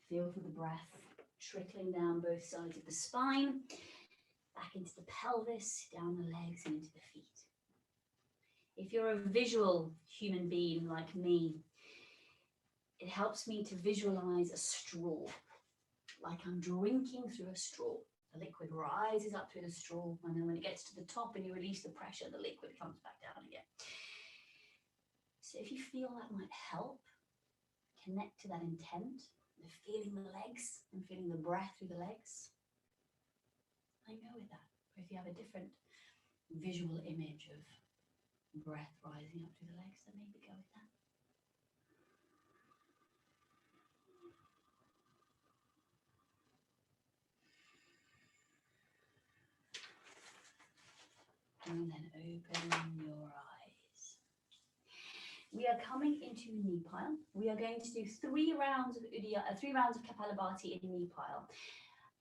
Feel for the breath trickling down both sides of the spine, back into the pelvis, down the legs and into the feet. If you're a visual human being like me, it helps me to visualize a straw, like I'm drinking through a straw. The liquid rises up through the straw, and then when it gets to the top and you release the pressure, the liquid comes back down again. So if you feel that might help, connect to that intent, of feeling the legs and feeling the breath through the legs, and go with that. Or if you have a different visual image of breath rising up through the legs, then maybe go with that. And then open your eyes. We are coming into knee pile. We are going to do 3 rounds of Kapalabhati in knee pile.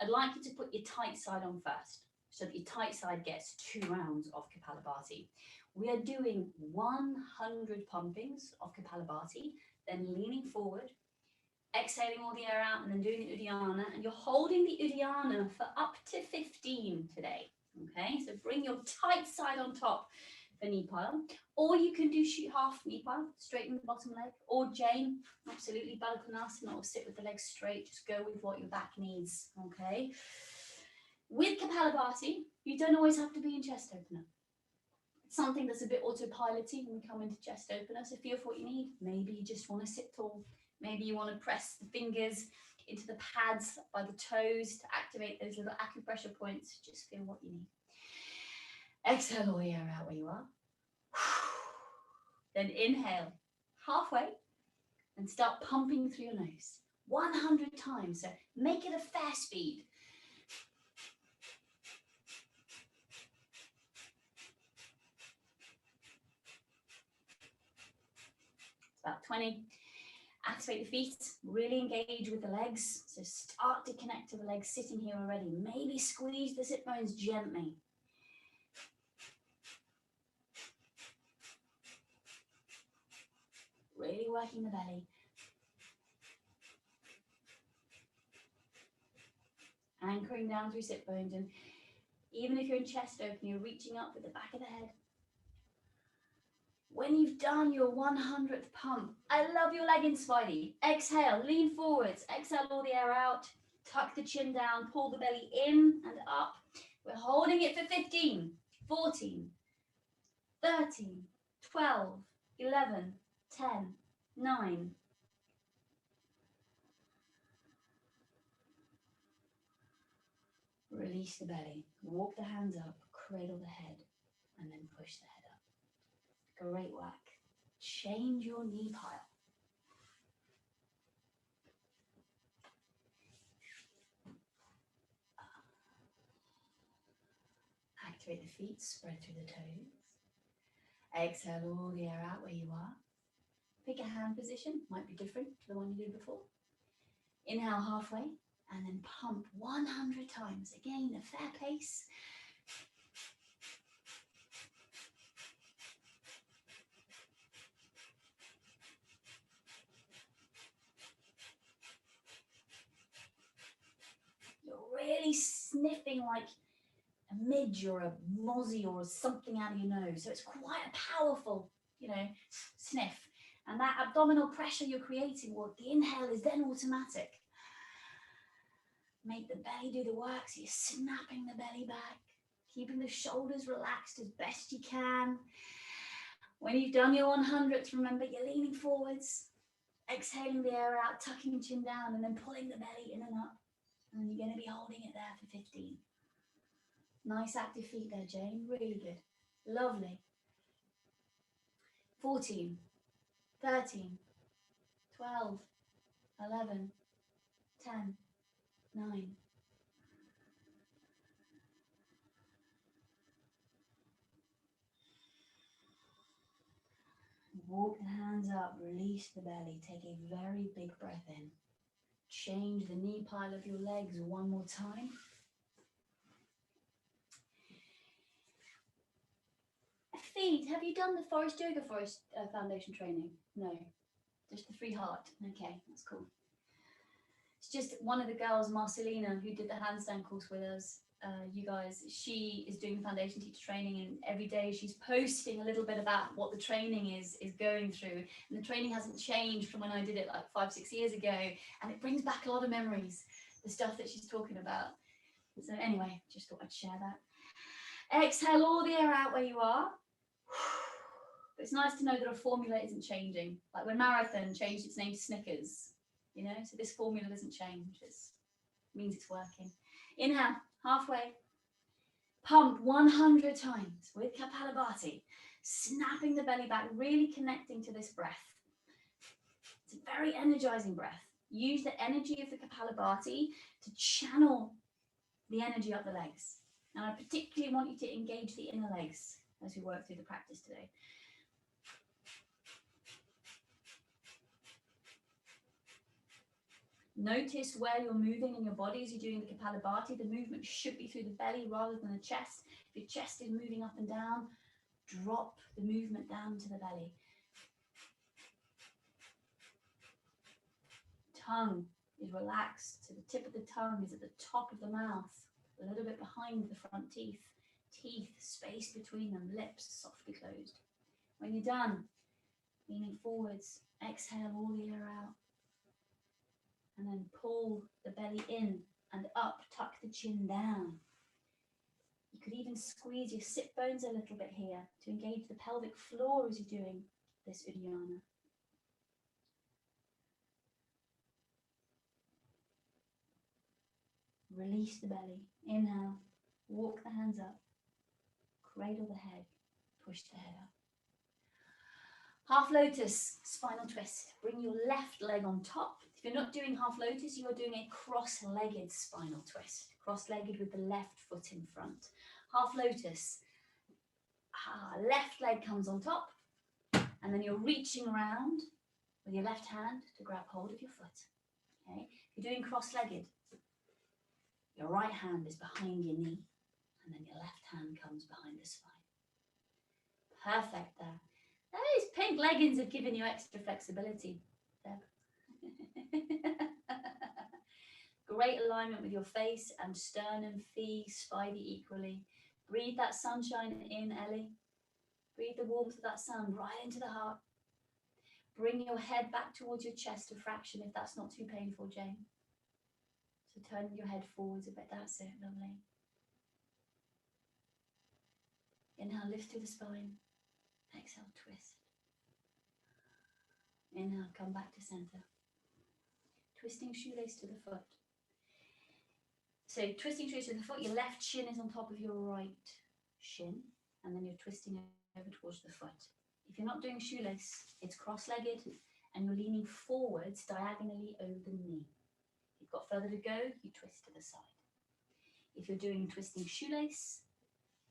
I'd like you to put your tight side on first, so that your tight side gets 2 rounds of Kapalabhati. We are doing 100 pumpings of Kapalabhati, then leaning forward, exhaling all the air out, and then doing the Uddiyana. And you're holding the Uddiyana for up to 15 today. Okay, so bring your tight side on top for knee pile, or you can do shoot half knee pile, straighten the bottom leg, or Jane, absolutely Baddha Konasana, or sit with the legs straight, just go with what your back needs, okay? With Kapalabhati, you don't always have to be in chest opener. It's something that's a bit autopiloty when we come into chest opener, so feel for what you need. Maybe you just want to sit tall, maybe you want to press the fingers into the pads by the toes to activate those little acupressure points. Just feel what you need. Exhale all the air out where you are. Then inhale halfway and start pumping through your nose 100 times. So make it a fair speed. It's about 20. Activate the feet, really engage with the legs. So start to connect to the legs sitting here already. Maybe squeeze the sit bones gently. Really working the belly. Anchoring down through sit bones. And even if you're in chest open, you're reaching up with the back of the head. When you've done your 100th pump, I love your leg in Spidey. Exhale, lean forwards. Exhale all the air out. Tuck the chin down, pull the belly in and up. We're holding it for 15, 14, 13, 12, 11, 10, 9. Release the belly. Walk the hands up, cradle the head, and then push the head up. Great work. Change your knee pile. Activate the feet, spread through the toes. Exhale all the air out where you are. Pick a hand position, might be different to the one you did before. Inhale halfway and then pump 100 times. Again, a fair pace. You're really sniffing like a midge or a mozzie or something out of your nose. So it's quite a powerful, sniff. And that abdominal pressure you're creating, well, the inhale is then automatic. Make the belly do the work, so you're snapping the belly back, keeping the shoulders relaxed as best you can. When you've done your 100th, remember you're leaning forwards, exhaling the air out, tucking your chin down, and then pulling the belly in and up. And you're going to be holding it there for 15. Nice active feet there, Jane. Really good. Lovely. 14, 13, 12, 11, 10, 9. Walk the hands up, release the belly. Take a very big breath in. Change the knee pile of your legs one more time. Feet, have you done the Forrest Yoga Foundation training? No, just the free heart. Okay, that's cool. It's just one of the girls, Marcelina, who did the handstand course with us, you guys, she is doing foundation teacher training, and every day she's posting a little bit about what the training is going through, and the training hasn't changed from when I did it like 5-6 years ago, and it brings back a lot of memories, the stuff that she's talking about. So anyway, just thought I'd share that. Exhale all the air out where you are. It's nice to know that a formula isn't changing, like when Marathon changed its name to Snickers, you know, so this formula doesn't change. It means it's working. Inhale, halfway. Pump 100 times with Kapalabhati, snapping the belly back, really connecting to this breath. It's a very energizing breath. Use the energy of the Kapalabhati to channel the energy up the legs. And I particularly want you to engage the inner legs as we work through the practice today. Notice where you're moving in your body as you're doing the Kapalabhati. The movement should be through the belly rather than the chest. If your chest is moving up and down, drop the movement down to the belly. Tongue is relaxed, so the tip of the tongue is at the top of the mouth, a little bit behind the front teeth. Teeth, space between them, lips softly closed. When you're done, leaning forwards, exhale all the air out. And then pull the belly in and up, tuck the chin down. You could even squeeze your sit bones a little bit here to engage the pelvic floor as you're doing this Uddiyana. Release the belly. Inhale, walk the hands up, cradle the head, push the head up. Half lotus, spinal twist. Bring your left leg on top. If you're not doing half lotus, you are doing a cross-legged spinal twist. Cross-legged with the left foot in front. Half lotus. Left leg comes on top. And then you're reaching around with your left hand to grab hold of your foot. Okay? If you're doing cross-legged, your right hand is behind your knee. And then your left hand comes behind the spine. Perfect there. Those pink leggings have given you extra flexibility, Deb. Great alignment with your face and sternum, fee, spidey equally. Breathe that sunshine in, Ellie. Breathe the warmth of that sun right into the heart. Bring your head back towards your chest a fraction if that's not too painful, Jane. So turn your head forwards a bit. That's it, lovely. Inhale, lift through the spine. Exhale, twist. Inhale, come back to center. Twisting shoelace to the foot. So twisting shoelace to the foot, your left shin is on top of your right shin, and then you're twisting over towards the foot. If you're not doing shoelace, it's cross-legged, and you're leaning forwards diagonally over the knee. If you've got further to go, you twist to the side. If you're doing twisting shoelace,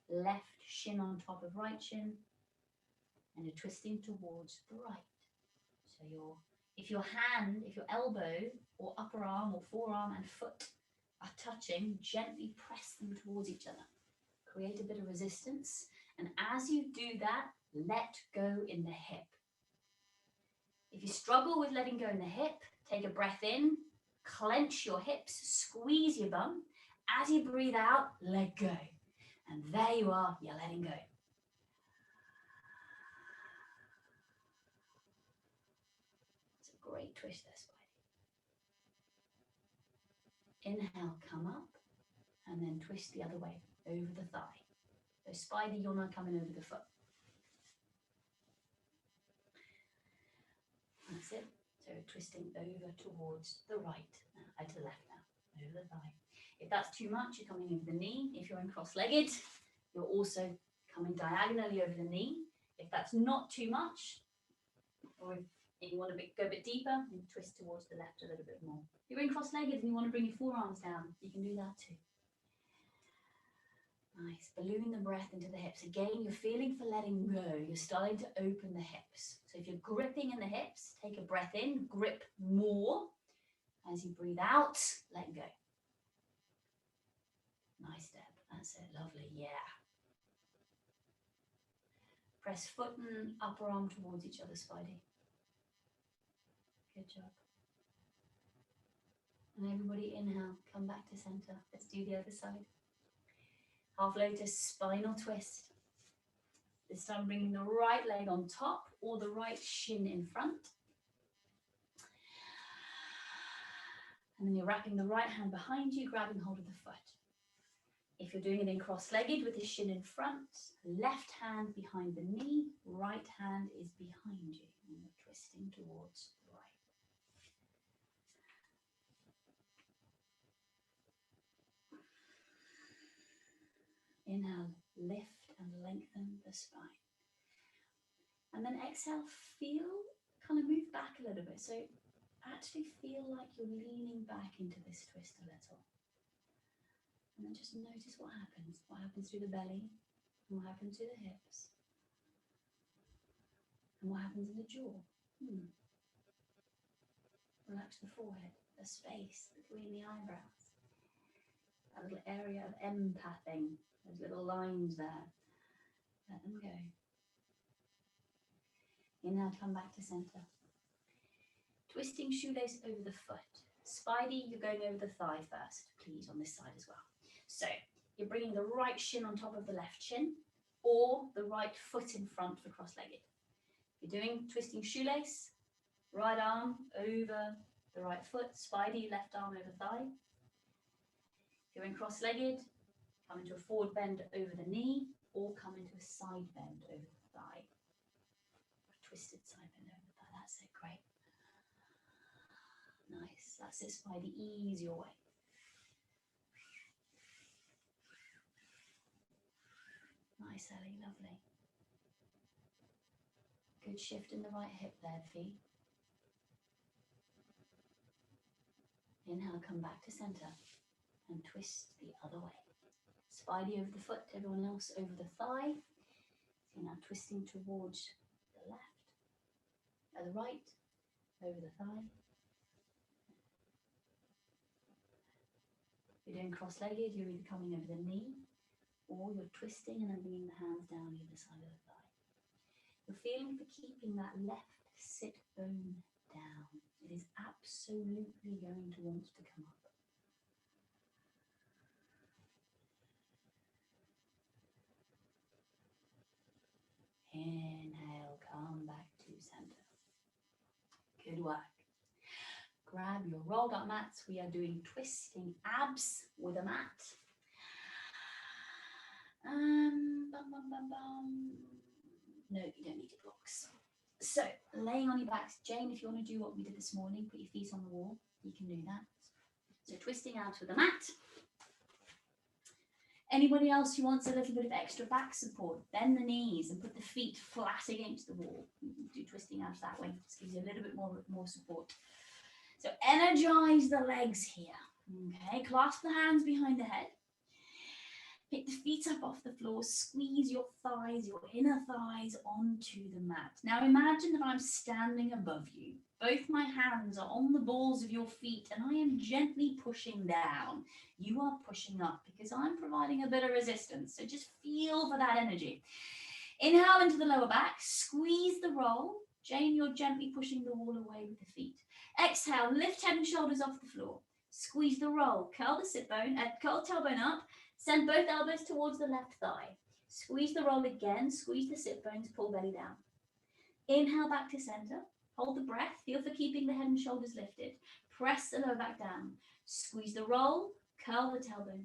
left shin on top of right shin, and you're twisting towards the right. So if your elbow or upper arm or forearm and foot are touching, gently press them towards each other. Create a bit of resistance. And as you do that, let go in the hip. If you struggle with letting go in the hip, take a breath in, clench your hips, squeeze your bum. As you breathe out, let go. And there you are, you're letting go. Great twist there, Spidey. Inhale, come up, and then twist the other way, over the thigh. So Spidey, you're not coming over the foot. That's it. So twisting over towards the right, to the left now, over the thigh. If that's too much, you're coming over the knee. If you're in cross-legged, you're also coming diagonally over the knee. If that's not too much, or if you want to go a bit deeper, and twist towards the left a little bit more. If you're in cross-legged and you want to bring your forearms down, you can do that too. Nice. Balloon the breath into the hips. Again, you're feeling for letting go. You're starting to open the hips. So if you're gripping in the hips, take a breath in, grip more. As you breathe out, let go. Nice step. That's it. Lovely. Yeah. Press foot and upper arm towards each other, Spidey. Good job. And everybody inhale, come back to center. Let's do the other side. Half lotus, spinal twist. This time bringing the right leg on top or the right shin in front. And then you're wrapping the right hand behind you, grabbing hold of the foot. If you're doing it in cross-legged with the shin in front, left hand behind the knee, right hand is behind you. And you're twisting towards the right. Inhale, lift and lengthen the spine. And then exhale, kind of move back a little bit. So actually feel like you're leaning back into this twist a little. And then just notice what happens. What happens through the belly, and what happens to the hips, and what happens in the jaw. Relax the forehead, the space between the eyebrows. That little area of empathing, those little lines there. Let them go. Inhale, come back to center. Twisting shoelace over the foot. Spidey, you're going over the thigh first, please, on this side as well. So you're bringing the right shin on top of the left shin or the right foot in front for cross-legged. You're doing twisting shoelace, right arm over the right foot, spidey, left arm over thigh. If you're in cross-legged, come into a forward bend over the knee or come into a side bend over the thigh. A twisted side bend over the thigh, that's it, great. Nice, that's it, spidey, ease your way. Nice, Ellie, lovely. Good shift in the right hip there, Fee. Inhale, come back to center and twist the other way. Spidey over the foot, everyone else over the thigh. So you're now twisting towards the left, the right, over the thigh. If you're doing cross-legged, you're either coming over the knee or you're twisting and then bringing the hands down either side of the thigh. You're feeling for keeping that left sit bone down. It is absolutely going to want to come up. Inhale, come back to center. Good work. Grab your rolled up mats. We are doing twisting abs with a mat. No, you don't need your blocks. So, laying on your backs. Jane, if you want to do what we did this morning, put your feet on the wall, you can do that. So, twisting abs with a mat. Anybody else who wants a little bit of extra back support, bend the knees and put the feet flat against the wall. Do twisting abs that way. Just gives you a little bit more support. So, energize the legs here. Okay, clasp the hands behind the head. Pick the feet up off the floor, squeeze your thighs, your inner thighs onto the mat. Now imagine that I'm standing above you. Both my hands are on the balls of your feet and I am gently pushing down. You are pushing up because I'm providing a bit of resistance. So just feel for that energy. Inhale into the lower back, squeeze the roll. Jane, you're gently pushing the wall away with the feet. Exhale, lift head and shoulders off the floor. Squeeze the roll, curl the sit bone, curl tailbone up. Send both elbows towards the left thigh. Squeeze the roll again. Squeeze the sit bones. Pull belly down. Inhale back to center. Hold the breath. Feel for keeping the head and shoulders lifted. Press the lower back down. Squeeze the roll. Curl the tailbone.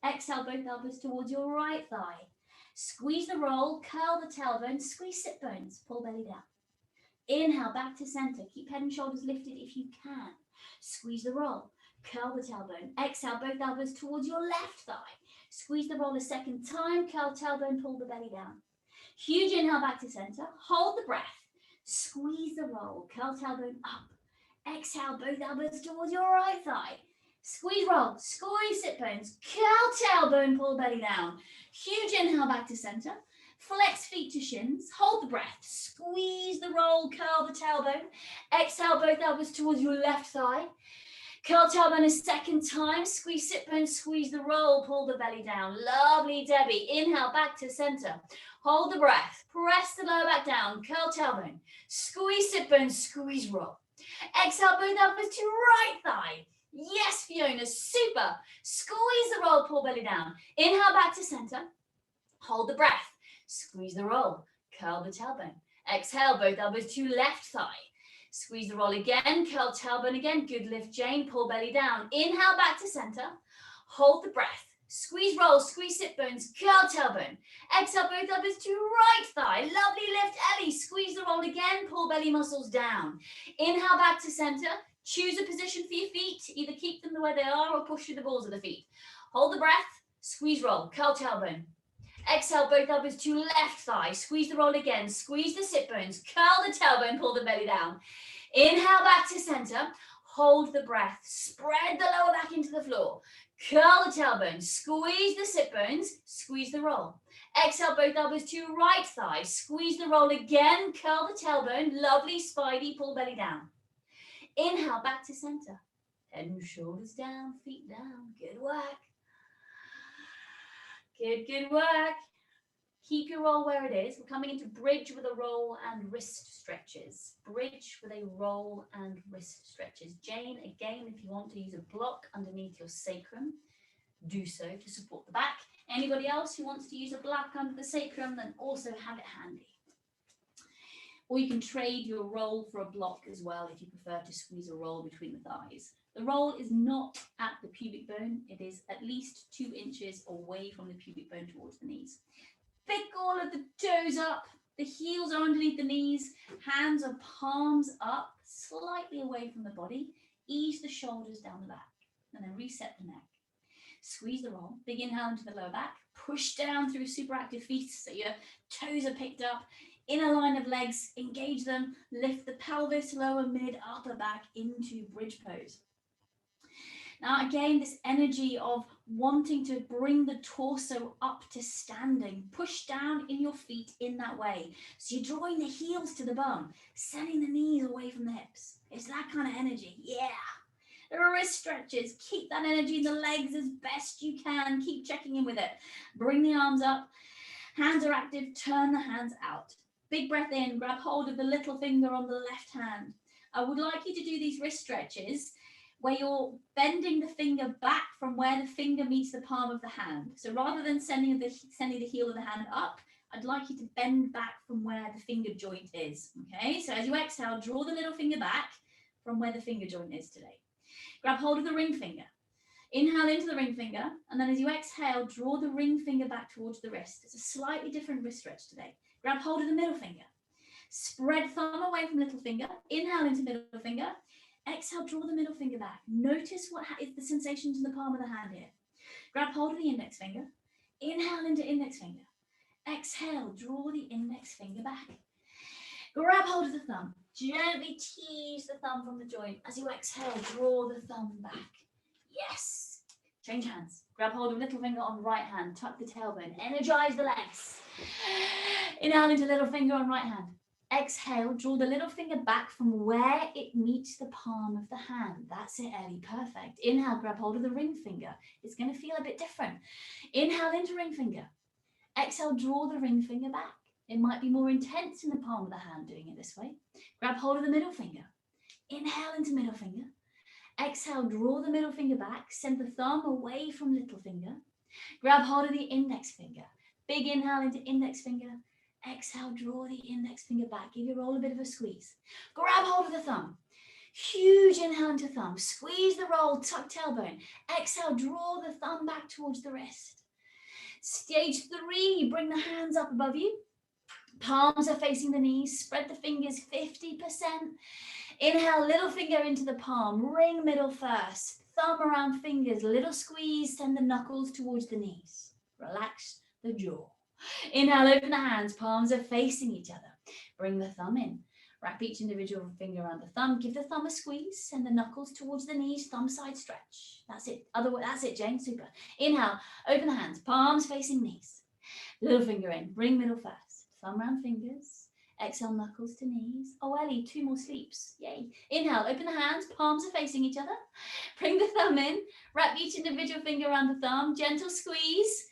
Exhale both elbows towards your right thigh. Squeeze the roll. Curl the tailbone. Squeeze sit bones. Pull belly down. Inhale back to center. Keep head and shoulders lifted if you can. Squeeze the roll. Curl the tailbone. Exhale both elbows towards your left thigh. Squeeze the roll a second time, curl tailbone, pull the belly down. Huge inhale back to center, hold the breath. Squeeze the roll, curl tailbone up. Exhale, both elbows towards your right thigh. Squeeze roll, squeeze sit bones, curl tailbone, pull belly down. Huge inhale back to center, flex feet to shins, hold the breath. Squeeze the roll, curl the tailbone. Exhale, both elbows towards your left thigh. Curl tailbone a second time, squeeze sit bone, squeeze the roll, pull the belly down. Lovely, Debbie. Inhale, back to center. Hold the breath, press the lower back down, curl tailbone, squeeze sit bone, squeeze roll. Exhale, both elbows to right thigh. Yes, for Fiona, super. Squeeze the roll, pull belly down. Inhale back to center. Hold the breath. Squeeze the roll. Curl the tailbone. Exhale, both elbows to left thigh. Squeeze the roll again. Curl tailbone again. Good lift, Jane. Pull belly down. Inhale back to center. Hold the breath. Squeeze roll. Squeeze sit bones. Curl tailbone. Exhale, both elbows to right thigh. Lovely lift, Ellie. Squeeze the roll again. Pull belly muscles down. Inhale back to center. Choose a position for your feet. Either keep them the way they are or push through the balls of the feet. Hold the breath. Squeeze roll. Curl tailbone. Exhale, both elbows to left thigh. Squeeze the roll again. Squeeze the sit bones. Curl the tailbone. Pull the belly down. Inhale back to center. Hold the breath. Spread the lower back into the floor. Curl the tailbone. Squeeze the sit bones. Squeeze the roll. Exhale, both elbows to right thigh. Squeeze the roll again. Curl the tailbone. Lovely, spidey. Pull belly down. Inhale back to center. Head and shoulders down. Feet down. Good work. Good work. Keep your roll where it is. We're coming into bridge with a roll and wrist stretches. Bridge with a roll and wrist stretches. Jane, again, if you want to use a block underneath your sacrum, do so to support the back. Anybody else who wants to use a block under the sacrum, then also have it handy. Or you can trade your roll for a block as well if you prefer to squeeze a roll between the thighs. The roll is not at the pubic bone. It is at least 2 inches away from the pubic bone towards the knees. Pick all of the toes up. The heels are underneath the knees. Hands are palms up, slightly away from the body. Ease the shoulders down the back. And then reset the neck. Squeeze the roll. Big inhale into the lower back. Push down through super active feet so your toes are picked up. Inner line of legs, engage them. Lift the pelvis, lower, mid, upper back into bridge pose. Now again, this energy of wanting to bring the torso up to standing. Push down in your feet in that way. So you're drawing the heels to the bum, sending the knees away from the hips. It's that kind of energy. Yeah. The wrist stretches. Keep that energy in the legs as best you can. Keep checking in with it. Bring the arms up. Hands are active. Turn the hands out. Big breath in. Grab hold of the little finger on the left hand. I would like you to do these wrist stretches where you're bending the finger back from where the finger meets the palm of the hand. So rather than sending the heel of the hand up, I'd like you to bend back from where the finger joint is. Okay, so as you exhale, draw the little finger back from where the finger joint is today. Grab hold of the ring finger. Inhale into the ring finger, and then as you exhale, draw the ring finger back towards the wrist. It's a slightly different wrist stretch today. Grab hold of the middle finger. Spread thumb away from little finger. Inhale into middle finger. Exhale, draw the middle finger back. Notice what is the sensations in the palm of the hand here. Grab hold of the index finger. Inhale into index finger. Exhale, draw the index finger back. Grab hold of the thumb. Gently tease the thumb from the joint. As you exhale, draw the thumb back. Yes. Change hands. Grab hold of little finger on right hand. Tuck the tailbone. Energize the legs. Inhale into little finger on right hand. Exhale, draw the little finger back from where it meets the palm of the hand. That's it, Ellie. Perfect. Inhale, grab hold of the ring finger. It's going to feel a bit different. Inhale into ring finger. Exhale, draw the ring finger back. It might be more intense in the palm of the hand doing it this way. Grab hold of the middle finger. Inhale into middle finger. Exhale, draw the middle finger back. Send the thumb away from little finger. Grab hold of the index finger. Big inhale into index finger. Exhale, draw the index finger back. Give your roll a bit of a squeeze. Grab hold of the thumb. Huge inhale into thumb. Squeeze the roll, tuck tailbone. Exhale, draw the thumb back towards the wrist. Stage 3, bring the hands up above you. Palms are facing the knees. Spread the fingers 50%. Inhale, little finger into the palm. Ring middle first. Thumb around fingers. Little squeeze. Send the knuckles towards the knees. Relax the jaw. Inhale, open the hands. Palms are facing each other. Bring the thumb in. Wrap each individual finger around the thumb. Give the thumb a squeeze. Send the knuckles towards the knees. Thumb side stretch. That's it. That's it, Jane. Super. Inhale, open the hands. Palms facing knees. Little finger in. Bring middle first. Thumb around fingers. Exhale, knuckles to knees. Oh, Ellie, 2 more sleeps. Yay. Inhale, open the hands. Palms are facing each other. Bring the thumb in. Wrap each individual finger around the thumb. Gentle squeeze.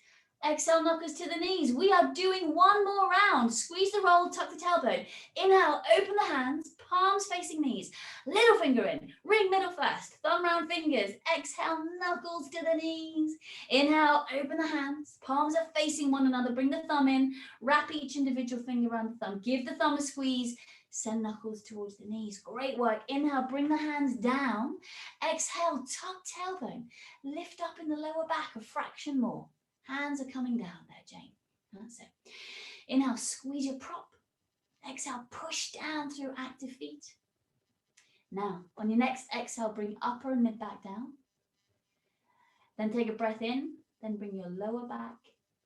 Exhale, knuckles to the knees. We are doing one more round. Squeeze the roll, tuck the tailbone. Inhale, open the hands, palms facing knees. Little finger in, ring middle first, thumb round fingers. Exhale, knuckles to the knees. Inhale, open the hands, palms are facing one another. Bring the thumb in, wrap each individual finger around the thumb. Give the thumb a squeeze. Send knuckles towards the knees. Great work. Inhale, bring the hands down. Exhale, tuck tailbone. Lift up in the lower back a fraction more. Hands are coming down there, Jane. That's it. Inhale, squeeze your prop. Exhale, push down through active feet. Now, on your next exhale, bring upper and mid back down. Then take a breath in. Then bring your lower back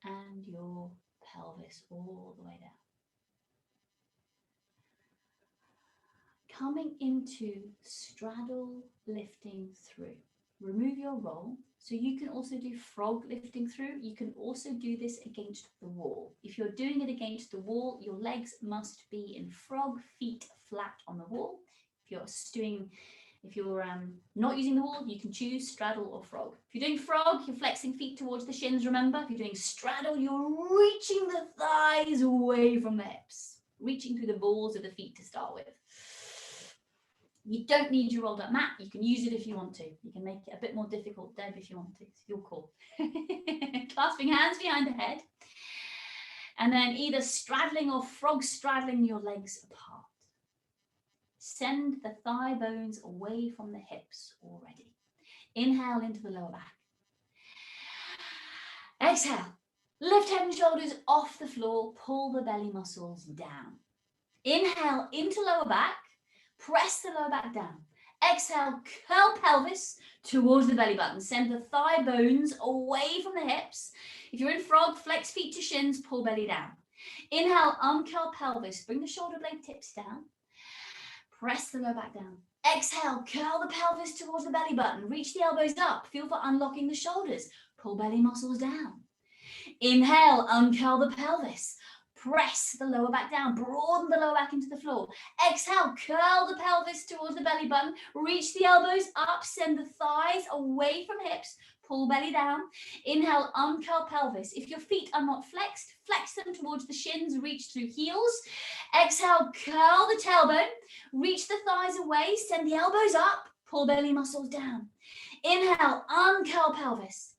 and your pelvis all the way down. Coming into straddle lifting through. Remove your roll. So you can also do frog lifting through. You can also do this against the wall. If you're doing it against the wall, your legs must be in frog, feet flat on the wall. If you're not using the wall, you can choose straddle or frog. If you're doing frog, you're flexing feet towards the shins, remember. If you're doing straddle, you're reaching the thighs away from the hips, reaching through the balls of the feet to start with. You don't need your rolled up mat. You can use it if you want to. You can make it a bit more difficult, Deb, if you want to. It's your call. Clasping hands behind the head. And then either straddling or frog straddling your legs apart. Send the thigh bones away from the hips already. Inhale into the lower back. Exhale. Lift head and shoulders off the floor. Pull the belly muscles down. Inhale into lower back. Press the lower back down. Exhale, curl pelvis towards the belly button. Send the thigh bones away from the hips. If you're in frog, flex feet to shins, pull belly down. Inhale, uncurl pelvis. Bring the shoulder blade tips down. Press the lower back down. Exhale, curl the pelvis towards the belly button. Reach the elbows up. Feel for unlocking the shoulders. Pull belly muscles down. Inhale, uncurl the pelvis. Press the lower back down, broaden the lower back into the floor. Exhale, curl the pelvis towards the belly button. Reach the elbows up, send the thighs away from hips. Pull belly down. Inhale, uncurl pelvis. If your feet are not flexed, flex them towards the shins, reach through heels. Exhale, curl the tailbone. Reach the thighs away, send the elbows up. Pull belly muscles down. Inhale, uncurl pelvis.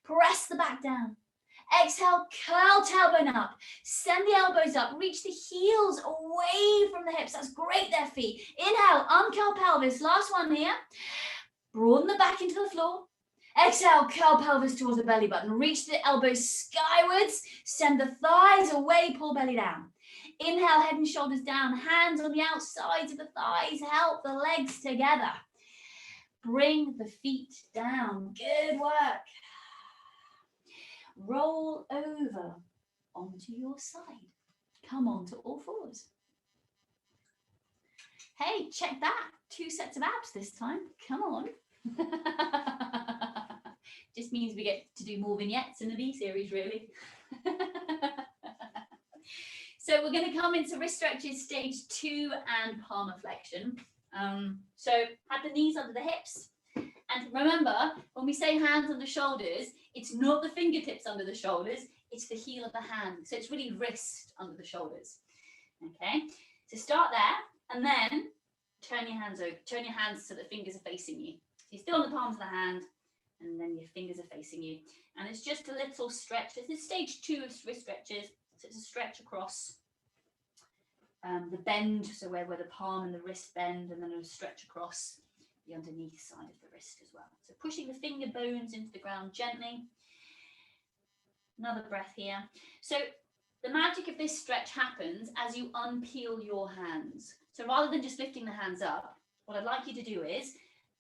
Press the back down. Exhale, curl tailbone up. Send the elbows up. Reach the heels away from the hips. That's great there, feet. Inhale, uncurl pelvis. Last one here. Broaden the back into the floor. Exhale, curl pelvis towards the belly button. Reach the elbows skywards. Send the thighs away. Pull belly down. Inhale, head and shoulders down. Hands on the outsides of the thighs. Help the legs together. Bring the feet down. Good work. Roll over onto your side. Come on to all fours. Hey, check that. 2 sets of abs this time. Come on. Just means we get to do more vignettes in the B series, really. So we're going to come into wrist stretches, stage 2 and palmar flexion. So have the knees under the hips. And remember, when we say hands on the shoulders, it's not the fingertips under the shoulders, it's the heel of the hand. So it's really wrist under the shoulders. Okay, so start there and then turn your hands over, turn your hands so the fingers are facing you. So you're still on the palms of the hand and then your fingers are facing you. And it's just a little stretch. This is stage 2 of wrist stretches. So it's a stretch across the bend, so where the palm and the wrist bend, and then a stretch across the underneath side of the wrist as well. So pushing the finger bones into the ground gently. Another breath here. So the magic of this stretch happens as you unpeel your hands. So rather than just lifting the hands up, what I'd like you to do is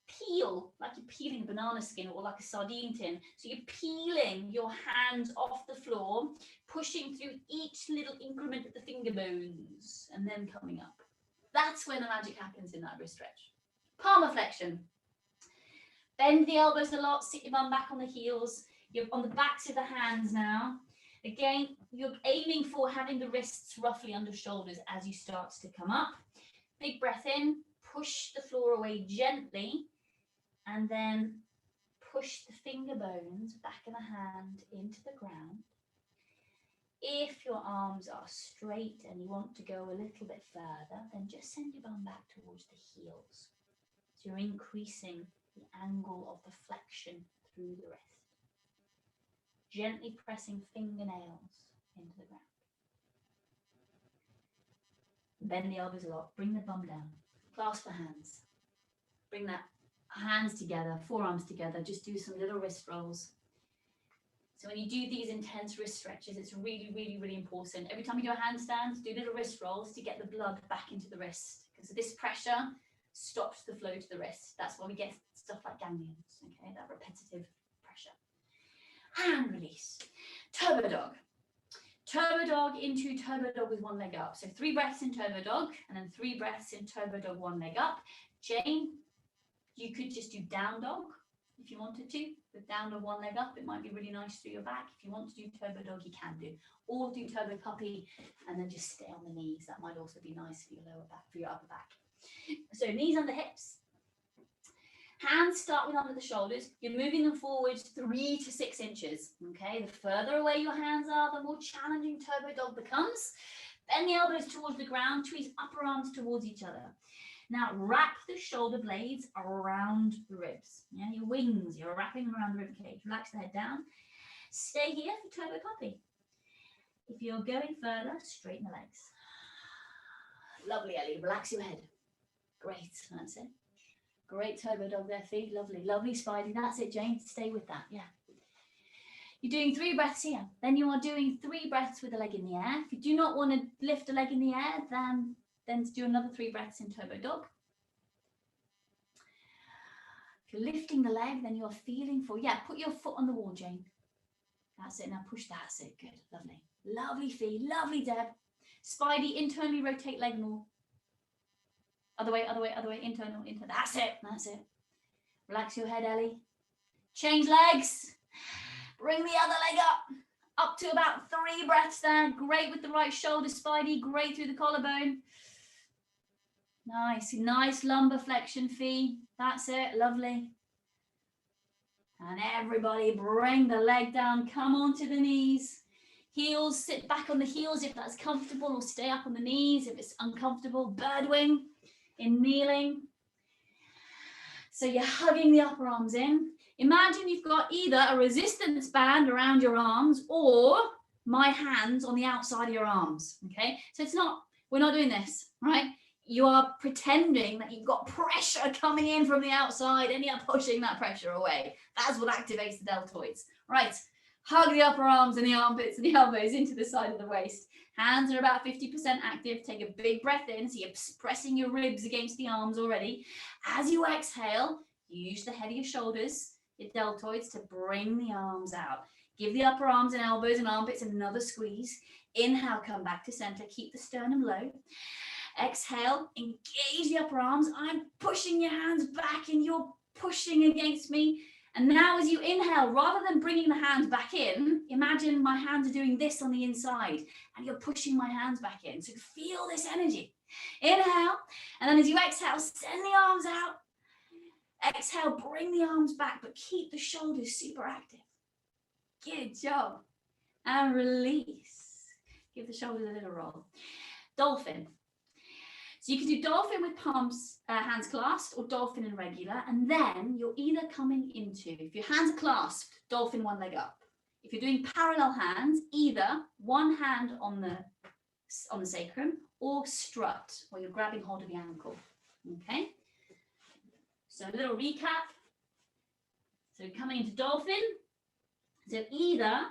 peel, like you're peeling a banana skin or like a sardine tin. So you're peeling your hands off the floor, pushing through each little increment of the finger bones and then coming up. That's when the magic happens in that wrist stretch. Palmar flexion. Bend the elbows a lot, sit your bum back on the heels. You're on the backs of the hands now. Again, you're aiming for having the wrists roughly under shoulders as you start to come up. Big breath in, push the floor away gently, and then push the finger bones, back of the hand into the ground. If your arms are straight and you want to go a little bit further, then just send your bum back towards the heels. So you're increasing the angle of the flexion through the wrist. Gently pressing fingernails into the ground. Bend the elbows a lot. Bring the bum down. Clasp the hands. Bring that hands together, forearms together. Just do some little wrist rolls. So when you do these intense wrist stretches, it's really, really, really important. Every time you do a handstand, do little wrist rolls to get the blood back into the wrist. Because this pressure stops the flow to the wrist. That's why we get stuff like ganglions, okay? That repetitive pressure. And release. Turbo dog. Turbo dog into turbo dog with one leg up. So 3 breaths in turbo dog and then 3 breaths in turbo dog, one leg up. Jane, you could just do down dog if you wanted to. With down dog, one leg up, it might be really nice through your back. If you want to do turbo dog, you can do. Or do turbo puppy and then just stay on the knees. That might also be nice for your lower back, for your upper back. So knees under hips. Hands start with under the shoulders. You're moving them forward 3 to 6 inches. Okay, the further away your hands are, the more challenging turbo dog becomes. Bend the elbows towards the ground, squeeze upper arms towards each other. Now wrap the shoulder blades around the ribs. Yeah, your wings, you're wrapping them around the rib cage. Relax the head down. Stay here for turbo puppy. If you're going further, straighten the legs. Lovely, Ellie. Relax your head. Great, that's it. Great turbo dog there, Fee. Lovely, lovely, Spidey. That's it, Jane. Stay with that, yeah. You're doing 3 breaths here. Then you are doing 3 breaths with a leg in the air. If you do not want to lift a leg in the air, then do another 3 breaths in turbo dog. If you're lifting the leg, then you're feeling for, put your foot on the wall, Jane. That's it. Now push that. That's it. Good. Lovely. Lovely, Fee. Lovely, Deb. Spidey, internally rotate leg more. Other way, internal. That's it. Relax your head, Ellie. Change legs. Bring the other leg up to about 3 breaths there. Great with the right shoulder, Spidey. Great through the collarbone. Nice lumbar flexion, Fee. That's it. Lovely. And everybody bring the leg down. Come onto the knees. Heels, sit back on the heels if that's comfortable, or stay up on the knees if it's uncomfortable. Bird wing. In kneeling. So you're hugging the upper arms in. Imagine you've got either a resistance band around your arms or my hands on the outside of your arms. Okay, so we're not doing this, right? You are pretending that you've got pressure coming in from the outside and you're pushing that pressure away. That's what activates the deltoids. Right, hug the upper arms and the armpits and the elbows into the side of the waist. Hands are about 50% active. Take a big breath in. So you're pressing your ribs against the arms already. As you exhale, use the head of your shoulders, your deltoids, to bring the arms out. Give the upper arms and elbows and armpits another squeeze. Inhale, come back to center. Keep the sternum low. Exhale, engage the upper arms. I'm pushing your hands back and you're pushing against me. And now as you inhale, rather than bringing the hands back in, imagine my hands are doing this on the inside and you're pushing my hands back in. So feel this energy. Inhale, and then as you exhale, send the arms out. Exhale, bring the arms back, but keep the shoulders super active. Good job. And release. Give the shoulders a little roll. Dolphin. So you can do dolphin with palms, hands clasped, or dolphin in regular, and then you're either coming into, if your hands are clasped, dolphin one leg up. If you're doing parallel hands, either one hand on the sacrum or strut, where you're grabbing hold of the ankle. Okay? So a little recap. So coming into dolphin. So either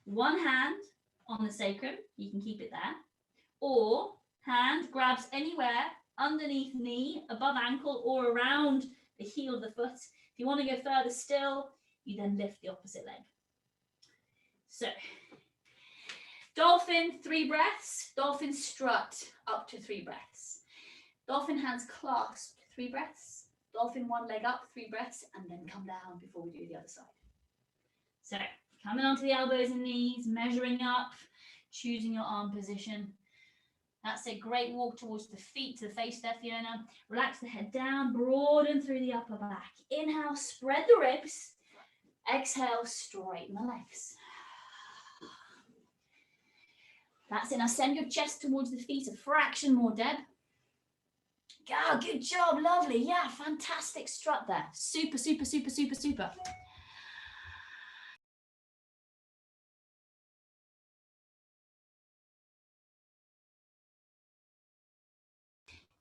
one hand on the sacrum, you can keep it there, or hand grabs anywhere underneath knee, above ankle, or around the heel of the foot. If you want to go further still, you then lift the opposite leg. So, dolphin, 3 breaths. Dolphin strut, up to 3 breaths. Dolphin hands clasped, 3 breaths. Dolphin one leg up, 3 breaths, and then come down before we do the other side. So, coming onto the elbows and knees, measuring up, choosing your arm position. That's a great walk towards the feet, to the face there, Fiona. Relax the head down, broaden through the upper back. Inhale, spread the ribs. Exhale, straighten the legs. That's it. Now send your chest towards the feet a fraction more, Deb. Oh, good job. Lovely. Yeah, fantastic strut there. Super, super, super, super, super.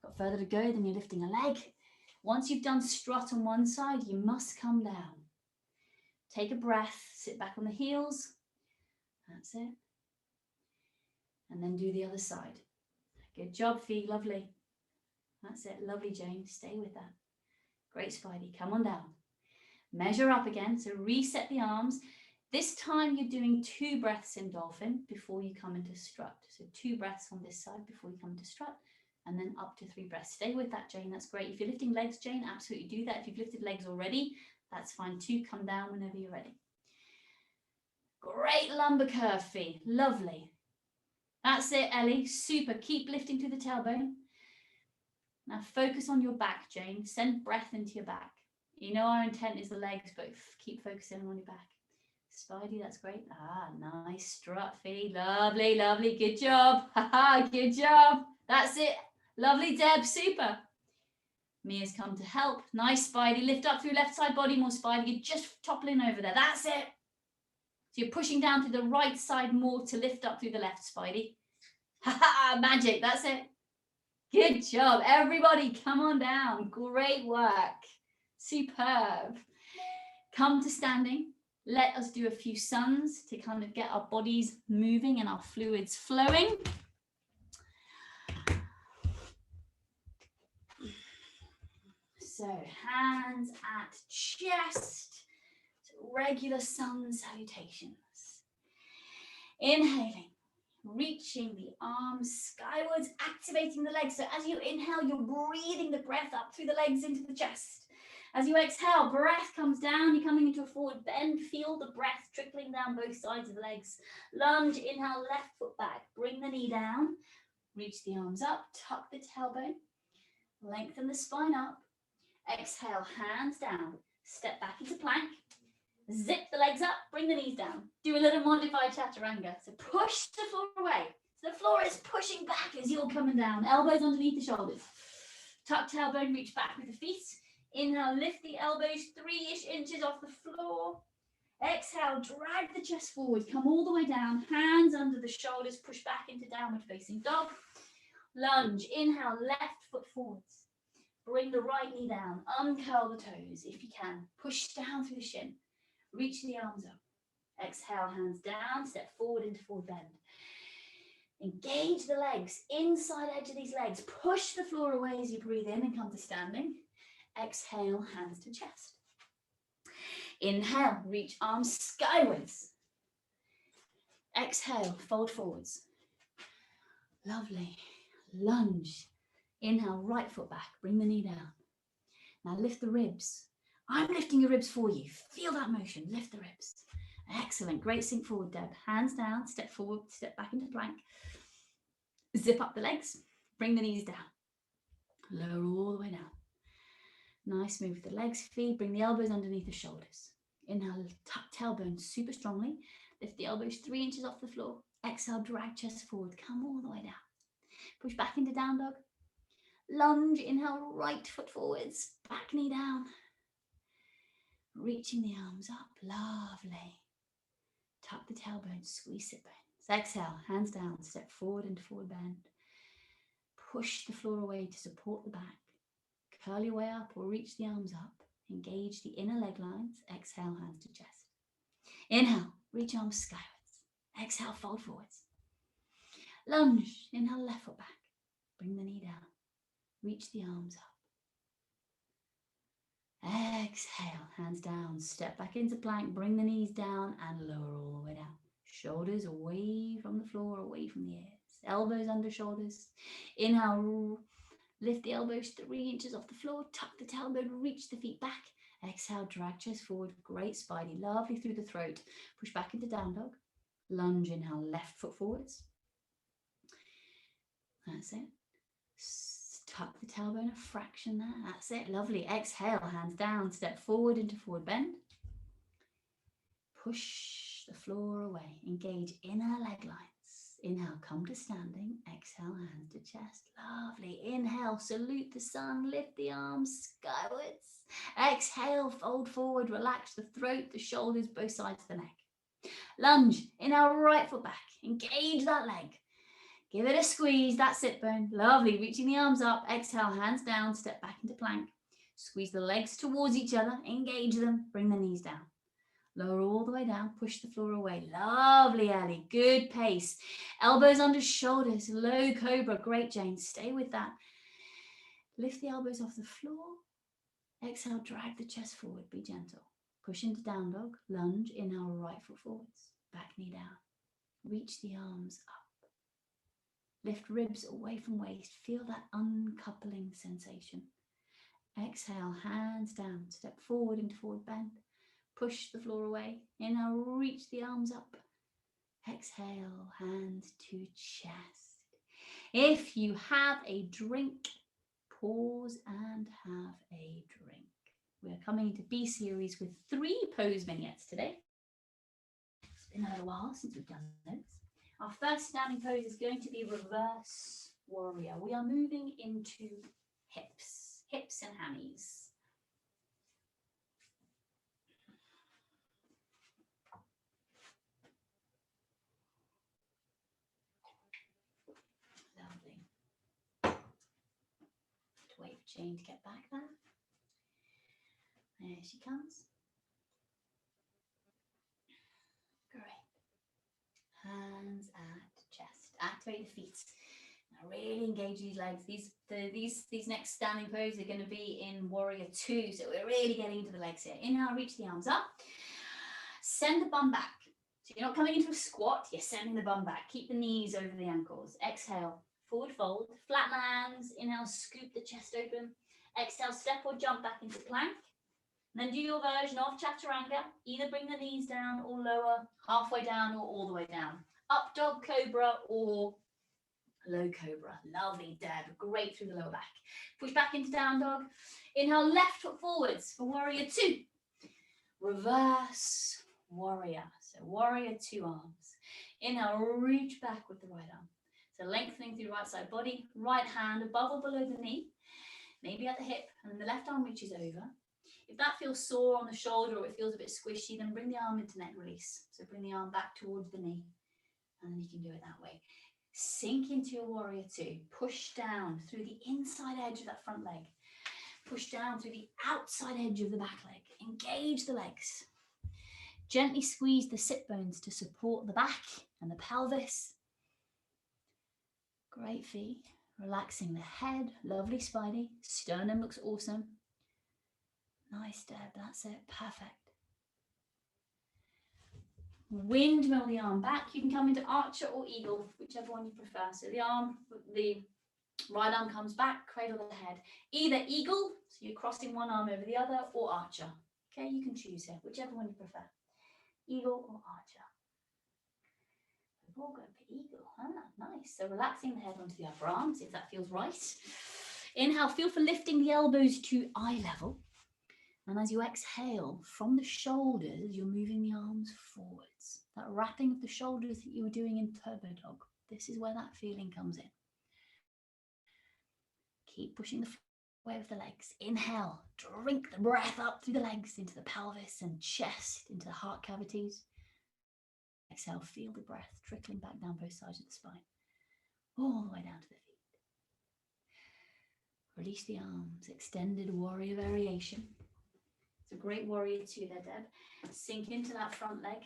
Got further to go, then you're lifting a leg. Once you've done strut on one side, you must come down. Take a breath, sit back on the heels. That's it. And then do the other side. Good job, Fee. Lovely. That's it. Lovely, Jane. Stay with that. Great, Spidey. Come on down. Measure up again. So reset the arms. This time you're doing 2 breaths in dolphin before you come into strut. So 2 breaths on this side before you come into strut, and then up to 3 breaths. Stay with that, Jane. That's great. If you're lifting legs, Jane, absolutely do that. If you've lifted legs already, that's fine too. Come down whenever you're ready. Great lumbar curve, Fee. Lovely. That's it, Ellie. Super. Keep lifting through the tailbone. Now focus on your back, Jane. Send breath into your back. You know our intent is the legs, but keep focusing on your back. Spidey, that's great. Ah, nice strut, Fee. Lovely, lovely. Good job. Haha, good job. That's it. Lovely, Deb. Super. Mia's come to help. Nice, Spidey. Lift up through left side body more, Spidey. You're just toppling over there. That's it. So you're pushing down to the right side more to lift up through the left, Spidey. Haha, magic. That's it. Good job. Everybody, come on down. Great work. Superb. Come to standing. Let us do a few suns to kind of get our bodies moving and our fluids flowing. So hands at chest, regular sun salutations. Inhaling, reaching the arms skywards, activating the legs. So as you inhale, you're breathing the breath up through the legs into the chest. As you exhale, breath comes down, you're coming into a forward bend. Feel the breath trickling down both sides of the legs. Lunge, inhale, left foot back. Bring the knee down, reach the arms up, tuck the tailbone, lengthen the spine up. Exhale, hands down, step back into plank. Zip the legs up, bring the knees down. Do a little modified chaturanga. So push the floor away. So the floor is pushing back as you're coming down. Elbows underneath the shoulders. Tuck tailbone, reach back with the feet. Inhale, lift the elbows 3-ish inches off the floor. Exhale, drag the chest forward. Come all the way down. Hands under the shoulders. Push back into downward facing dog. Lunge. Inhale, left foot forwards. Bring the right knee down. Uncurl the toes if you can. Push down through the shin. Reach the arms up. Exhale, hands down. Step forward into forward bend. Engage the legs. Inside edge of these legs. Push the floor away as you breathe in and come to standing. Exhale, hands to chest. Inhale, reach arms skywards. Exhale, fold forwards. Lovely. Lunge. Inhale, right foot back. Bring the knee down. Now lift the ribs. I'm lifting your ribs for you. Feel that motion. Lift the ribs. Excellent. Great. Sink forward, Deb. Hands down. Step forward. Step back into plank. Zip up the legs. Bring the knees down. Lower all the way down. Nice. Move the legs, feet. Bring the elbows underneath the shoulders. Inhale. Tuck tailbone super strongly. Lift the elbows 3 inches off the floor. Exhale. Drag chest forward. Come all the way down. Push back into down dog. Lunge. Inhale. Right foot forwards. Back knee down. Reaching the arms up, lovely. Tuck the tailbone, squeeze sit bones. Exhale, hands down, step forward into forward bend. Push the floor away to support the back. Curl your way up or reach the arms up. Engage the inner leg lines. Exhale, hands to chest. Inhale, reach arms skywards. Exhale, fold forwards. Lunge, inhale, left foot back. Bring the knee down. Reach the arms up. Exhale, hands down, step back into plank, bring the knees down and lower all the way down. Shoulders away from the floor, away from the ears. Elbows under shoulders. Inhale, lift the elbows 3 inches off the floor, tuck the tailbone, reach the feet back. Exhale, drag chest forward. Great, Spidey. Lovely through the throat. Push back into down dog. Lunge, inhale, left foot forwards. That's it. Tuck the tailbone a fraction there. That's it. Lovely. Exhale, hands down. Step forward into forward bend. Push the floor away. Engage inner leg lines. Inhale, come to standing. Exhale, hands to chest. Lovely. Inhale, salute the sun. Lift the arms skywards. Exhale, fold forward. Relax the throat, the shoulders, both sides of the neck. Lunge. Inhale, right foot back. Engage that leg. Give it a squeeze, that sit bone. Lovely. Reaching the arms up. Exhale, hands down. Step back into plank. Squeeze the legs towards each other. Engage them. Bring the knees down. Lower all the way down, push the floor away. Lovely, Ellie. Good pace. Elbows under shoulders. Low cobra. Great, Jane. Stay with that. Lift the elbows off the floor. Exhale, drag the chest forward. Be gentle. Push into down dog. Lunge. Inhale, right foot forwards. Back knee down. Reach the arms up. Lift ribs away from waist. Feel that uncoupling sensation. Exhale, hands down. Step forward into forward bend. Push the floor away. Inhale, reach the arms up. Exhale, hands to chest. If you have a drink, pause and have a drink. We're coming to B series with 3 pose vignettes today. It's been a little while since we've done those. Our first standing pose is going to be reverse warrior. We are moving into hips and hammies. Wait for Jane to get back there. There she comes. Great. Hands at chest. Activate the feet. Now really engage these legs. These next standing poses are going to be in warrior 2. So we're really getting into the legs here. Inhale, reach the arms up. Send the bum back. So you're not coming into a squat. You're sending the bum back. Keep the knees over the ankles. Exhale. Forward fold, flatten the hands. Inhale, scoop the chest open. Exhale, step or jump back into plank. And then do your version of chaturanga. Either bring the knees down or lower, halfway down or all the way down. Up dog cobra or low cobra. Lovely, Deb. Great through the lower back. Push back into down dog. Inhale, left foot forwards for warrior 2. Reverse warrior. So warrior 2 arms. Inhale, reach back with the right arm. So lengthening through right side body, right hand above or below the knee, maybe at the hip, and then the left arm reaches over. If that feels sore on the shoulder or it feels a bit squishy, then bring the arm into neck release. So bring the arm back towards the knee, and then you can do it that way. Sink into your warrior 2. Push down through the inside edge of that front leg. Push down through the outside edge of the back leg. Engage the legs. Gently squeeze the sit bones to support the back and the pelvis. Great feet, relaxing the head, lovely spidey, sternum looks awesome. Nice, Deb, that's it, perfect. Windmill the arm back, you can come into archer or eagle, whichever one you prefer. So the right arm comes back, cradle the head. Either eagle, so you're crossing one arm over the other, or archer. Okay, you can choose here, whichever one you prefer. Eagle or archer. We're all going for eagle. Nice. So relaxing the head onto the upper arms, if that feels right. Inhale, feel for lifting the elbows to eye level. And as you exhale from the shoulders, you're moving the arms forwards. That wrapping of the shoulders that you were doing in Turbo Dog. This is where that feeling comes in. Keep pushing the way with the legs. Inhale, drink the breath up through the legs into the pelvis and chest, into the heart cavities. Exhale, feel the breath trickling back down both sides of the spine, all the way down to the feet. Release the arms, extended warrior variation. It's a great warrior 2 there, Deb. Sink into that front leg.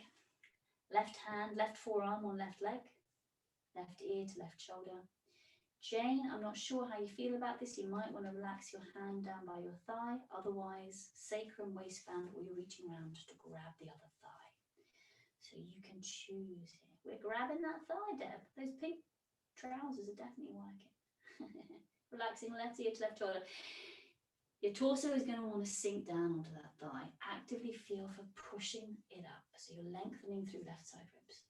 Left hand, left forearm on left leg. Left ear to left shoulder. Jane, I'm not sure how you feel about this. You might want to relax your hand down by your thigh. Otherwise, sacrum, waistband, or you're reaching around to grab the other thigh. So you can choose here. We're grabbing that thigh, Deb. Those pink trousers are definitely working. Relaxing left ear to left shoulder. Your torso is going to want to sink down onto that thigh. Actively feel for pushing it up. So you're lengthening through left side ribs.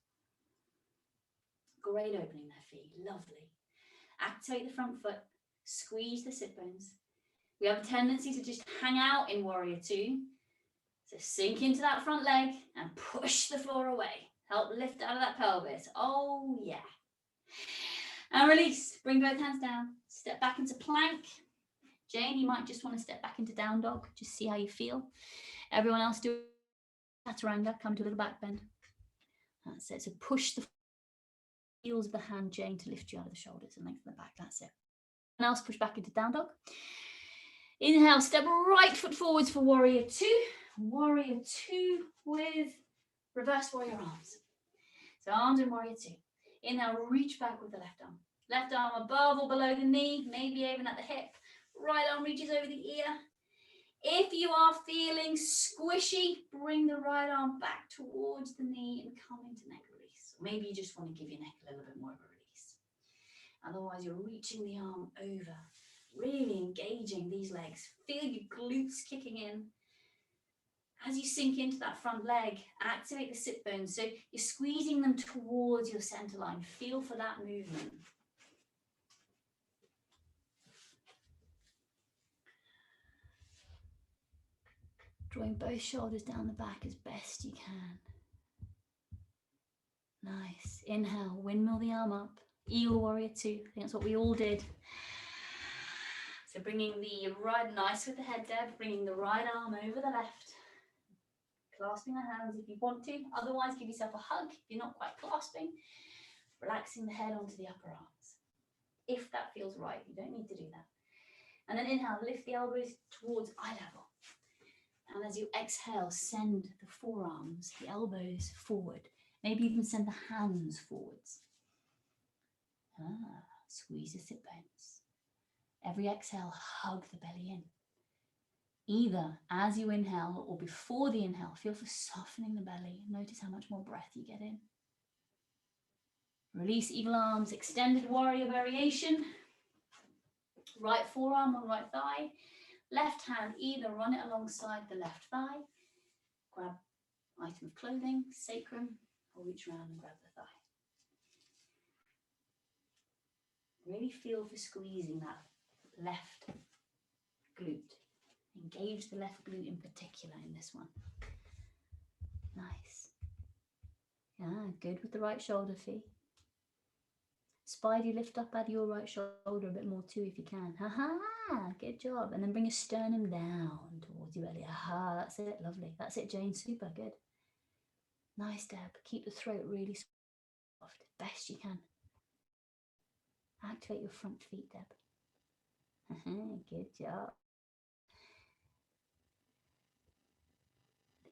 Great opening there, feet. Lovely. Activate the front foot. Squeeze the sit bones. We have a tendency to just hang out in warrior 2. So sink into that front leg and push the floor away. Help lift out of that pelvis. Oh yeah. And release. Bring both hands down. Step back into plank. Jane, you might just want to step back into down dog. Just see how you feel. Everyone else do chaturanga. Come to a little back bend. That's it. So push the heels of the hand, Jane, to lift you out of the shoulders and lengthen the back. That's it. And else push back into down dog. Inhale, step right foot forwards for warrior two. Warrior two with reverse warrior arms. So arms in warrior two. Inhale, reach back with the left arm. Left arm above or below the knee, maybe even at the hip. Right arm reaches over the ear. If you are feeling squishy, bring the right arm back towards the knee and come into neck release. Maybe you just want to give your neck a little bit more of a release. Otherwise, you're reaching the arm over, really engaging these legs. Feel your glutes kicking in. As you sink into that front leg, activate the sit bones. So you're squeezing them towards your center line. Feel for that movement. Drawing both shoulders down the back as best you can. Nice. Inhale, windmill the arm up. Eagle warrior two. I think that's what we all did. So bringing the right, nice with the head, Deb. Bringing the right arm over the left. Clasping the hands if you want to. Otherwise, give yourself a hug if you're not quite clasping. Relaxing the head onto the upper arms. If that feels right, you don't need to do that. And then inhale, lift the elbows towards eye level. And as you exhale, send the forearms, the elbows forward. Maybe even send the hands forwards. Squeeze the sit bones. Every exhale, hug the belly in. Either as you inhale or before the inhale, feel for softening the belly. Notice how much more breath you get in. Release eagle arms, extended warrior variation. Right forearm on right thigh. Left hand, either run it alongside the left thigh, grab item of clothing, sacrum, or reach around and grab the thigh. Really feel for squeezing that left glute. Engage the left glute in particular in this one. Nice. Yeah, good with the right shoulder, Fee. Spidey, lift up out of your right shoulder a bit more too if you can. Ha-ha, good job. And then bring your sternum down towards your belly. Aha, that's it, lovely. That's it, Jane, super, good. Nice, Deb. Keep the throat really soft, best you can. Activate your front feet, Deb. Good job.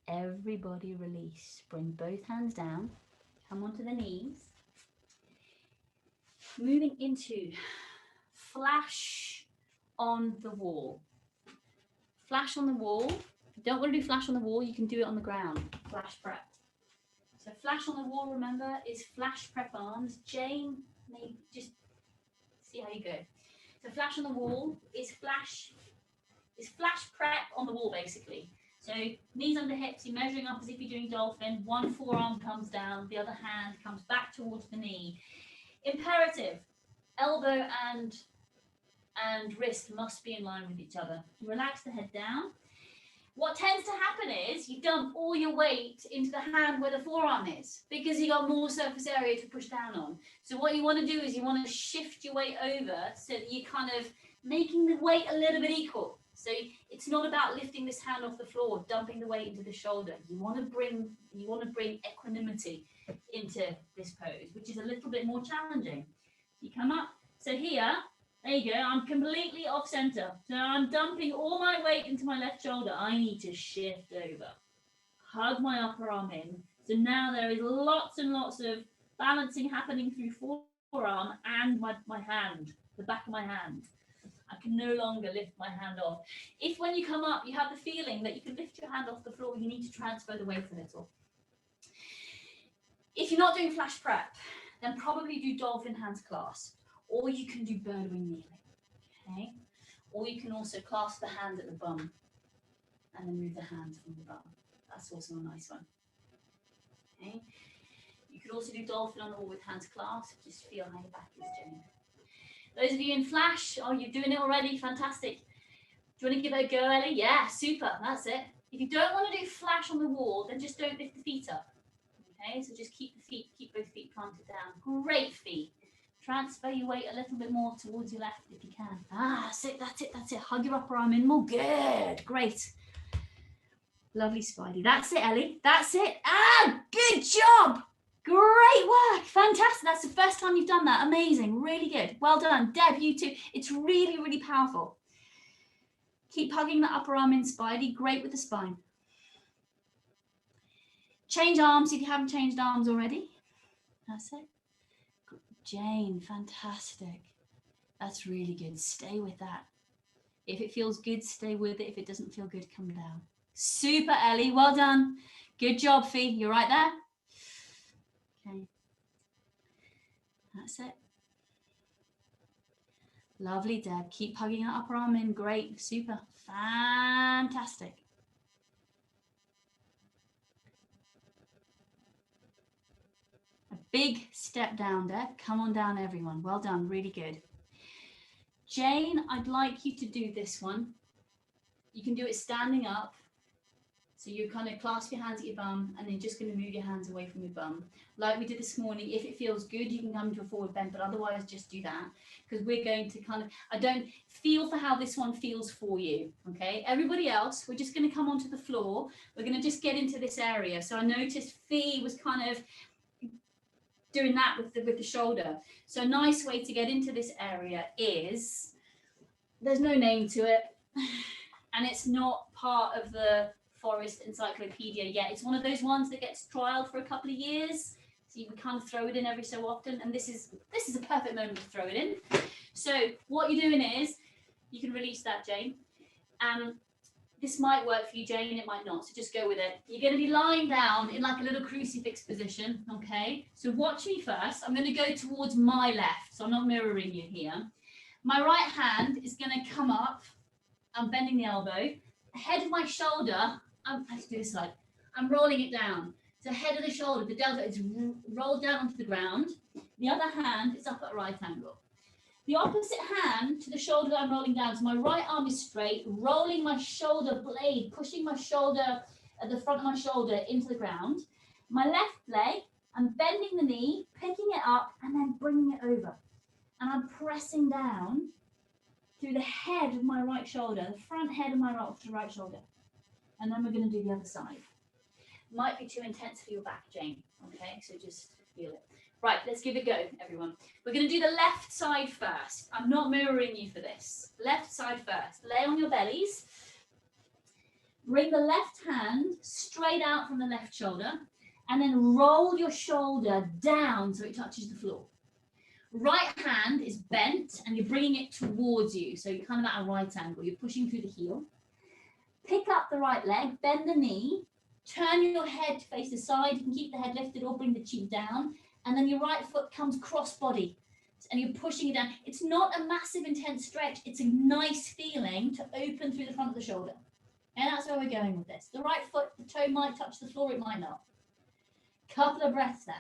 Everybody release. Bring both hands down. Come onto the knees. Moving into flash on the wall. Flash on the wall. If you don't want to do flash on the wall, you can do it on the ground. Flash prep. So flash on the wall, remember, is flash prep arms. Jane, maybe just see how you go. So flash on the wall is flash prep on the wall, basically. So knees under hips, you're measuring up as if you're doing dolphin. One forearm comes down, the other hand comes back towards the knee. Imperative, elbow and wrist must be in line with each other. Relax the head down. What tends to happen is you dump all your weight into the hand where the forearm is because you got more surface area to push down on. So what you want to do is you want to shift your weight over so that you're kind of making the weight a little bit equal. So it's not about lifting this hand off the floor, dumping the weight into the shoulder. You want to bring equanimity into this pose, which is a little bit more challenging. You come up. So here, there you go. I'm completely off center. So I'm dumping all my weight into my left shoulder. I need to shift over. Hug my upper arm in. So now there is lots and lots of balancing happening through forearm and my hand, the back of my hand. I can no longer lift my hand off. If when you come up, you have the feeling that you can lift your hand off the floor, you need to transfer the weight a little. If you're not doing flash prep, then probably do dolphin hands clasp, or you can do bird wing kneeling, okay? Or you can also clasp the hand at the bum and then move the hands from the bum. That's also a nice one, okay? You could also do dolphin on the wall with hands clasped. Just feel how your back is, Jenny. Those of you in flash, oh, you're doing it already, fantastic. Do you want to give it a go, Ellie? Yeah, super, that's it. If you don't want to do flash on the wall, then just don't lift the feet up. Okay, so just keep both feet planted down. Great feet. Transfer your weight a little bit more towards your left if you can. That's it, that's it, that's it. Hug your upper arm in more. Good, great. Lovely, Spidey. That's it, Ellie. That's it. Good job. Great work. Fantastic. That's the first time you've done that. Amazing. Really good. Well done. Deb, you too. It's really, really powerful. Keep hugging the upper arm in, Spidey. Great with the spine. Change arms if you haven't changed arms already. That's it. Jane, fantastic. That's really good. Stay with that. If it feels good, stay with it. If it doesn't feel good, come down. Super, Ellie. Well done. Good job, Fee. You're right there. Okay. That's it. Lovely, Deb. Keep hugging that upper arm in. Great. Super. Fantastic. A big step down, Deb. Come on down, everyone. Well done. Really good. Jane, I'd like you to do this one. You can do it standing up. So you kind of clasp your hands at your bum and then just going to move your hands away from your bum. Like we did this morning, if it feels good, you can come to a forward bend, but otherwise just do that. Because we're going to kind of, I don't feel for how this one feels for you, okay? Everybody else, we're just going to come onto the floor. We're going to just get into this area. So I noticed Fee was kind of doing that with the shoulder. So a nice way to get into this area is, there's no name to it, and it's not part of the Forrest Encyclopedia yet. It's one of those ones that gets trialed for a couple of years, so you can kind of throw it in every so often, and this is a perfect moment to throw it in. So what you're doing is, you can release that, Jane. This might work for you, Jane, it might not, so just go with it. You're going to be lying down in like a little crucifix position, okay? So watch me first. I'm going to go towards my left, so I'm not mirroring you here. My right hand is going to come up. I'm bending the elbow. Head of my shoulder, let's do this side. I'm rolling it down. So head of the shoulder, the delta is rolled down onto the ground. The other hand is up at a right angle. The opposite hand to the shoulder that I'm rolling down. So my right arm is straight, rolling my shoulder blade, pushing my shoulder at the front of my shoulder into the ground. My left leg, I'm bending the knee, picking it up, and then bringing it over. And I'm pressing down through the head of my right shoulder, the front head of my right shoulder. And then we're going to do the other side. Might be too intense for your back, Jane. Okay, so just feel it. Right, let's give it a go, everyone. We're going to do the left side first. I'm not mirroring you for this. Left side first. Lay on your bellies. Bring the left hand straight out from the left shoulder, and then roll your shoulder down so it touches the floor. Right hand is bent and you're bringing it towards you. So you're kind of at a right angle. You're pushing through the heel. Pick up the right leg, bend the knee, turn your head to face the side. You can keep the head lifted or bring the cheek down. And then your right foot comes cross body and you're pushing it down. It's not a massive intense stretch. It's a nice feeling to open through the front of the shoulder. And that's where we're going with this. The right foot, the toe might touch the floor, it might not. Couple of breaths there.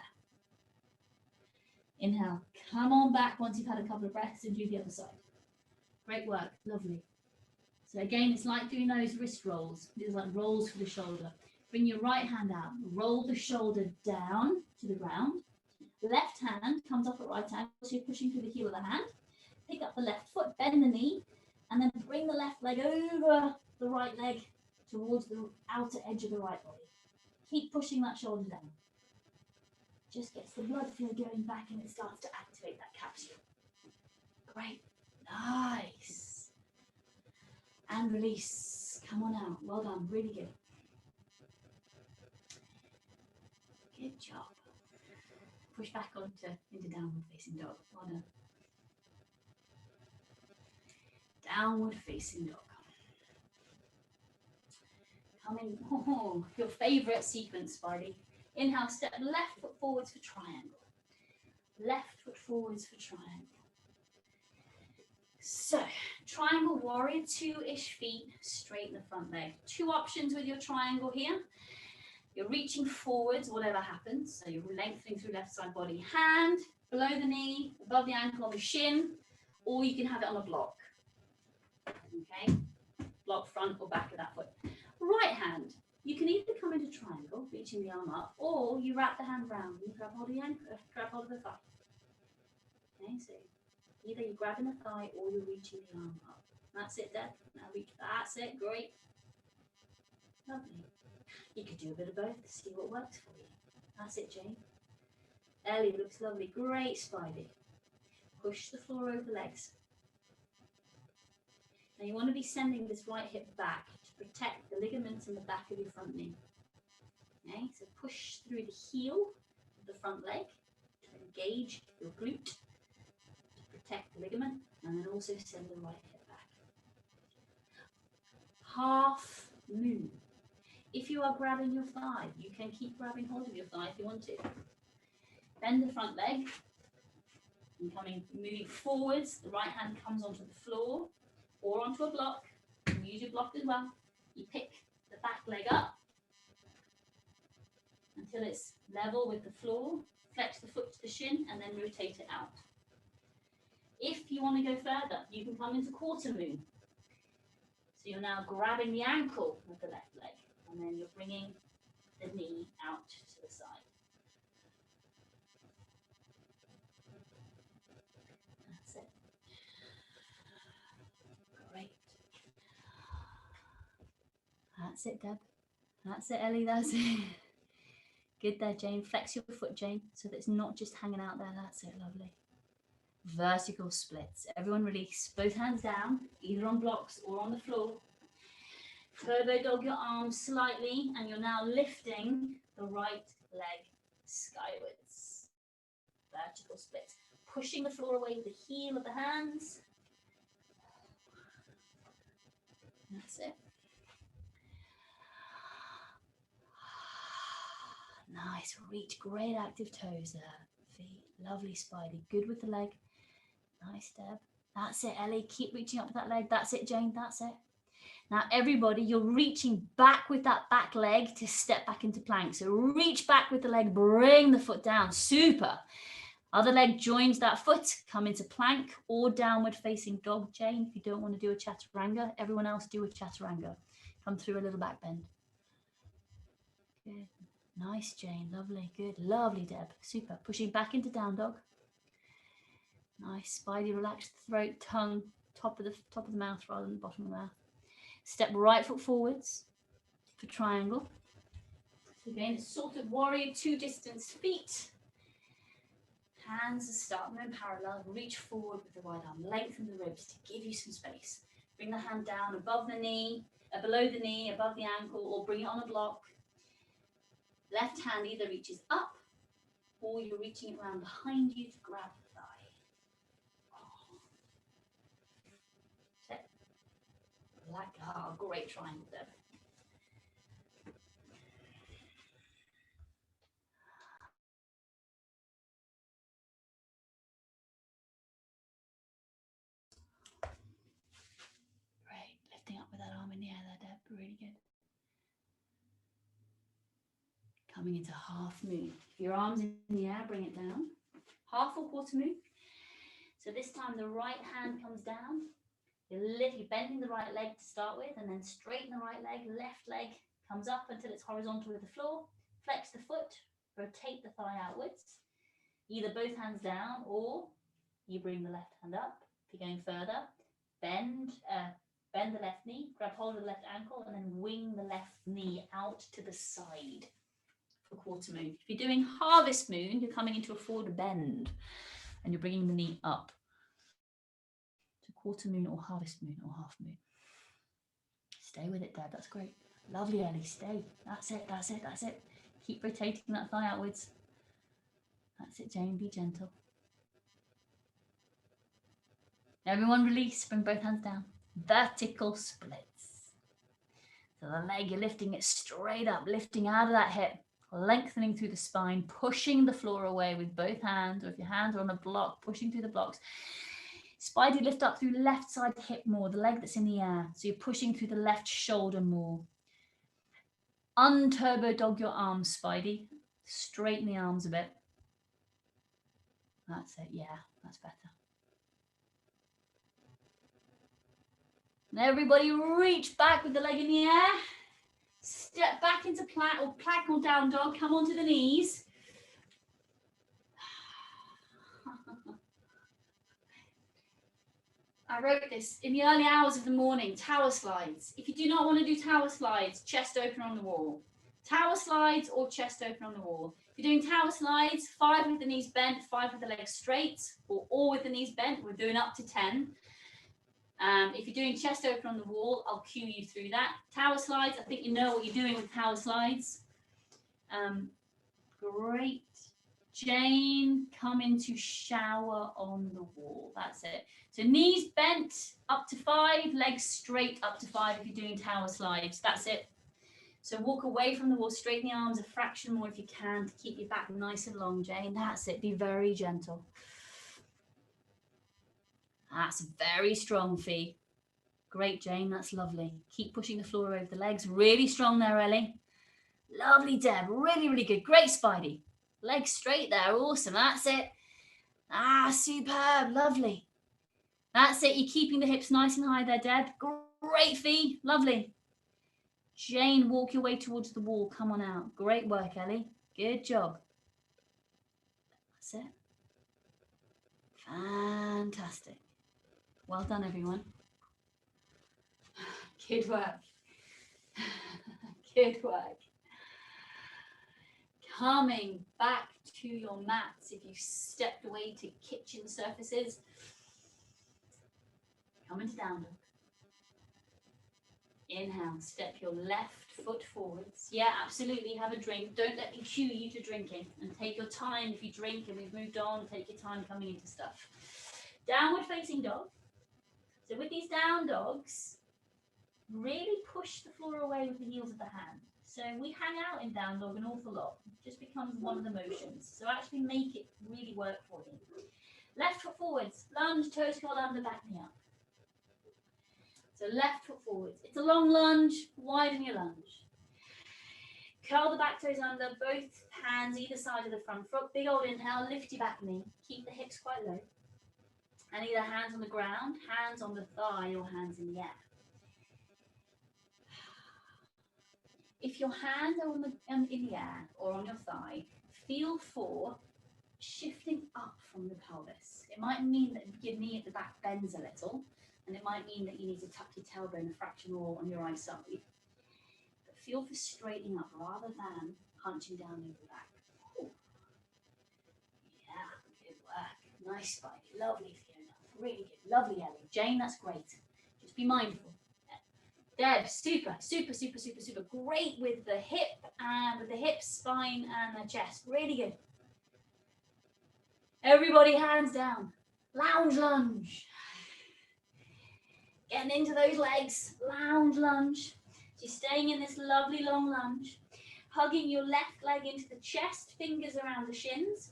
Inhale, come on back once you've had a couple of breaths and do the other side. Great work, lovely. So again, it's like doing those wrist rolls. These are like rolls for the shoulder. Bring your right hand out, roll the shoulder down to the ground. Left hand comes up at right angle, so you're pushing through the heel of the hand. Pick up the left foot, bend the knee, and then bring the left leg over the right leg towards the outer edge of the right body. Keep pushing that shoulder down. Just gets the blood flow going back and it starts to activate that capsule. Great. Nice. And release. Come on out. Well done. Really good. Good job. Push back into downward facing dog. Well done. Downward facing dog. Coming, your favorite sequence, Spidey. Inhale, step left foot forwards for triangle. Left foot forwards for triangle. So, triangle warrior, 2-ish feet straight in the front leg. 2 options with your triangle here. You're reaching forwards, whatever happens. So you're lengthening through left side body. Hand below the knee, above the ankle on the shin, or you can have it on a block. Okay, block front or back of that foot. Right hand, you can either come into triangle, reaching the arm up, or you wrap the hand round and grab hold of the ankle, grab hold of the thigh. Okay, so either you're grabbing the thigh or you're reaching the arm up. That's it, Deb. Now reach. That's it. Great. Lovely. You could do a bit of both to see what works for you. That's it, Jane. Ellie, looks lovely. Great, Spidey. Push the floor over the legs. Now you want to be sending this right hip back to protect the ligaments in the back of your front knee. Okay, so push through the heel of the front leg to engage your glute to protect the ligament, and then also send the right hip back. Half moon. If you are grabbing your thigh, you can keep grabbing hold of your thigh if you want to. Bend the front leg and moving forwards. The right hand comes onto the floor or onto a block. You can use your block as well. You pick the back leg up until it's level with the floor. Flex the foot to the shin and then rotate it out. If you want to go further, you can come into quarter moon. So you're now grabbing the ankle with the left leg and then you're bringing the knee out to the side. That's it. Great. That's it, Deb. That's it, Ellie. That's it. Good there, Jane. Flex your foot, Jane, so that it's not just hanging out there. That's it, lovely. Vertical splits. Everyone release. Both hands down, either on blocks or on the floor. Turbo dog your arms slightly, and you're now lifting the right leg skywards. Vertical splits. Pushing the floor away with the heel of the hands. That's it. Nice, reach, great active toes there. Feet, lovely, Spidey. Good with the leg. Nice, Deb. That's it, Ellie. Keep reaching up with that leg. That's it, Jane. That's it. Now, everybody, you're reaching back with that back leg to step back into plank. So reach back with the leg, bring the foot down. Super. Other leg joins that foot, come into plank or downward facing dog, Jane. If you don't want to do a chaturanga, everyone else do a chaturanga. Come through a little back bend. Good. Nice, Jane. Lovely. Good. Lovely, Deb. Super. Pushing back into down dog. Nice. Spidey, relax the throat, tongue, top of the mouth rather than the bottom of the mouth. Step right foot forwards for triangle. So again, it's sort of warrior 2 distance feet. Hands are starting in parallel. Reach forward with the right arm. Lengthen the ribs to give you some space. Bring the hand down above the knee, below the knee, above the ankle, or bring it on a block. Left hand either reaches up or you're reaching it around behind you to grab the thigh. Set. Like, great triangle there. Great, lifting up with that arm in the air there, Deb, really good. Coming into half moon. If your arm's in the air, bring it down. Half or quarter moon. So this time the right hand comes down. You're bending the right leg to start with, and then straighten the right leg. Left leg comes up until it's horizontal with the floor. Flex the foot, rotate the thigh outwards. Either both hands down, or you bring the left hand up. If you're going further, bend the left knee, grab hold of the left ankle, and then wing the left knee out to the side for quarter moon. If you're doing harvest moon, you're coming into a forward bend, and you're bringing the knee up. Quarter moon or harvest moon or half moon. Stay with it, Deb. That's great. Lovely, Ellie. Stay. That's it. That's it. That's it. Keep rotating that thigh outwards. That's it, Jane. Be gentle. Everyone release. Bring both hands down. Vertical splits. So the leg, you're lifting it straight up, lifting out of that hip, lengthening through the spine, pushing the floor away with both hands, or if your hands are on a block, pushing through the blocks. Spidey, lift up through left side hip more, the leg that's in the air. So you're pushing through the left shoulder more. Unturbo dog your arms, Spidey. Straighten the arms a bit. That's it. Yeah, that's better. And everybody reach back with the leg in the air. Step back into plank or down dog. Come onto the knees. I wrote this in the early hours of the morning, tower slides. If you do not want to do tower slides, chest open on the wall. Tower slides or chest open on the wall. If you're doing tower slides, 5 with the knees bent, 5 with the legs straight, or all with the knees bent. We're doing up to 10. If you're doing chest open on the wall, I'll cue you through that. Tower slides, I think you know what you're doing with tower slides. Great. Jane, come into shower on the wall. That's it. So knees bent up to 5, legs straight up to 5 if you're doing tower slides. That's it. So walk away from the wall, straighten the arms a fraction more if you can to keep your back nice and long, Jane. That's it. Be very gentle. That's very strong, Fee. Great, Jane. That's lovely. Keep pushing the floor over the legs. Really strong there, Ellie. Lovely, Deb. Really, really good. Great, Spidey. Legs straight there. Awesome. That's it. Superb. Lovely. That's it. You're keeping the hips nice and high there, Deb. Great, Fee. Lovely. Jane, walk your way towards the wall. Come on out. Great work, Ellie. Good job. That's it. Fantastic. Well done, everyone. Good work. Good work. Coming back to your mats. If you stepped away to kitchen surfaces, come into down dog. Inhale, step your left foot forwards. Yeah, absolutely, have a drink. Don't let me cue you to drinking. And take your time if you drink and we've moved on. Take your time coming into stuff. Downward facing dog. So with these down dogs, really push the floor away with the heels of the hand. So we hang out in down dog an awful lot. It just becomes one of the motions. So actually make it really work for you. Left foot forwards, lunge, toes curled under, back knee up. So left foot forwards. It's a long lunge, widen your lunge. Curl the back toes under, both hands either side of the front foot. Big old inhale, lift your back knee. Keep the hips quite low. And either hands on the ground, hands on the thigh, or hands in the air. If your hands are in the air or on your thigh, feel for shifting up from the pelvis. It might mean that your knee at the back bends a little, and it might mean that you need to tuck your tailbone a fraction more on your right side. But feel for straightening up rather than hunching down over the back. Ooh. Yeah, good work. Nice, Spidey. Lovely, Fiona. Really good. Lovely, Ellie. Jane, that's great. Just be mindful. Deb, super, super, super, super, super. Great with the hip and with the hips, spine, and the chest. Really good. Everybody, hands down. Lounge lunge. Getting into those legs. Lounge lunge. So you're staying in this lovely long lunge. Hugging your left leg into the chest, fingers around the shins.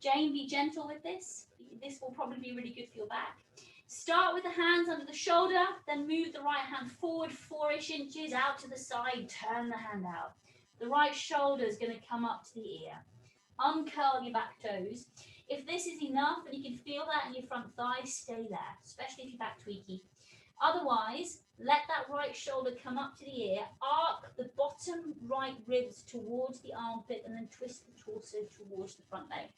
Jane, be gentle with this. This will probably be really good for your back. Start with the hands under the shoulder, then move the right hand forward 4-ish inches out to the side, turn the hand out. The right shoulder is going to come up to the ear. Uncurl your back toes. If this is enough and you can feel that in your front thigh, stay there, especially if you're back tweaky. Otherwise, let that right shoulder come up to the ear, arc the bottom right ribs towards the armpit, and then twist the torso towards the front leg.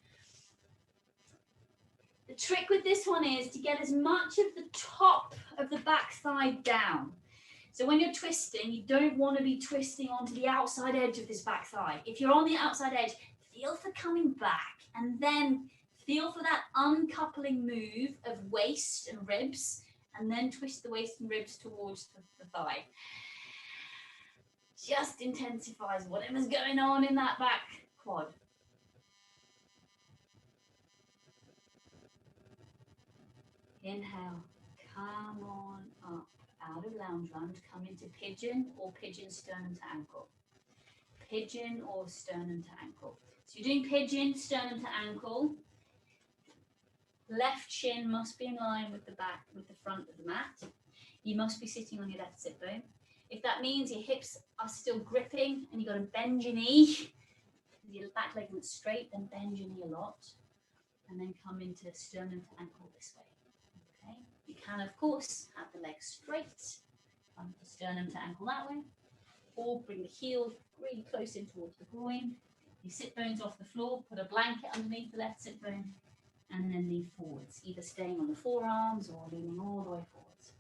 The trick with this one is to get as much of the top of the back thigh down. So when you're twisting, you don't want to be twisting onto the outside edge of this back thigh. If you're on the outside edge, feel for coming back and then feel for that uncoupling move of waist and ribs, and then twist the waist and ribs towards the thigh. Just intensifies whatever's going on in that back quad. Inhale, come on up, out of lounge lunge, come into pigeon or pigeon sternum to ankle. Pigeon or sternum to ankle. So you're doing pigeon, sternum to ankle. Left shin must be in line with the back, with the front of the mat. You must be sitting on your left sit bone. If that means your hips are still gripping and you've got to bend your knee, your back leg went straight, then bend your knee a lot. And then come into sternum to ankle this way. Okay. You can, of course, have the legs straight, come to sternum to ankle that way. or bring the heel really close in towards the groin. Your sit bones off the floor, put a blanket underneath the left sit bone, and then lean forwards, either staying on the forearms or leaning all the way forwards.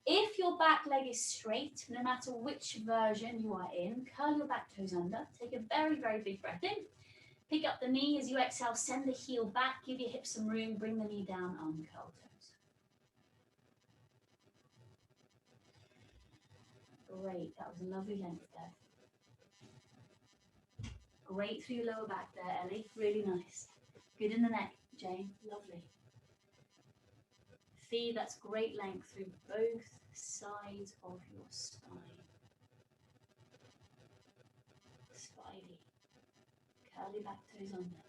If your back leg is straight, no matter which version you are in, curl your back toes under, take a very, very big breath in, pick up the knee as you exhale, send the heel back, give your hips some room, bring the knee down, uncurl toes. Great, that was a lovely length there. Great through your lower back there, Ellie, really nice. Good in the neck, Jane, lovely. Fee, that's great length through both sides of your spine. Spidey. Curl your back toes under.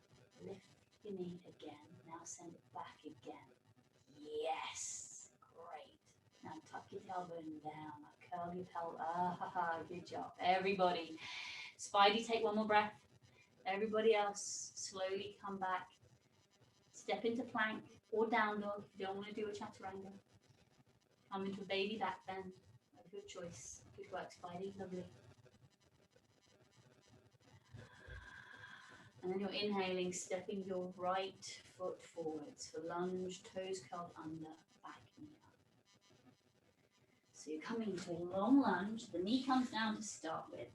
Lift your knee again. Now send it back again. Yes. Great. Now tuck your tailbone down. Curl your pelvis. Good job. Everybody. Spidey, take one more breath. Everybody else, slowly come back. Step into plank or down dog if you don't want to do a chaturanga. Come into a baby back bend. A good choice. Good work, Spidey. Lovely. And then you're inhaling, stepping your right foot forwards for lunge, toes curled under, back knee up. So you're coming into a long lunge. The knee comes down to start with.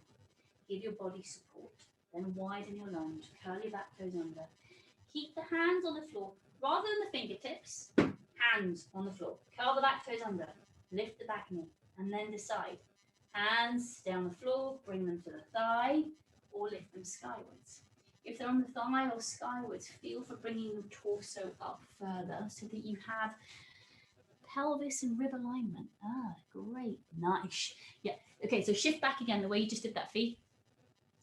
Give your body support. Then widen your lunge. Curl your back toes under. Keep the hands on the floor. Rather than the fingertips, hands on the floor. Curl the back toes under. Lift the back knee. And then decide. Hands stay on the floor. Bring them to the thigh. Or lift them skywards. If they're on the thigh or skywards, feel for bringing the torso up further so that you have pelvis and rib alignment. Great. Nice. Yeah. Okay, so shift back again the way you just did that, feet.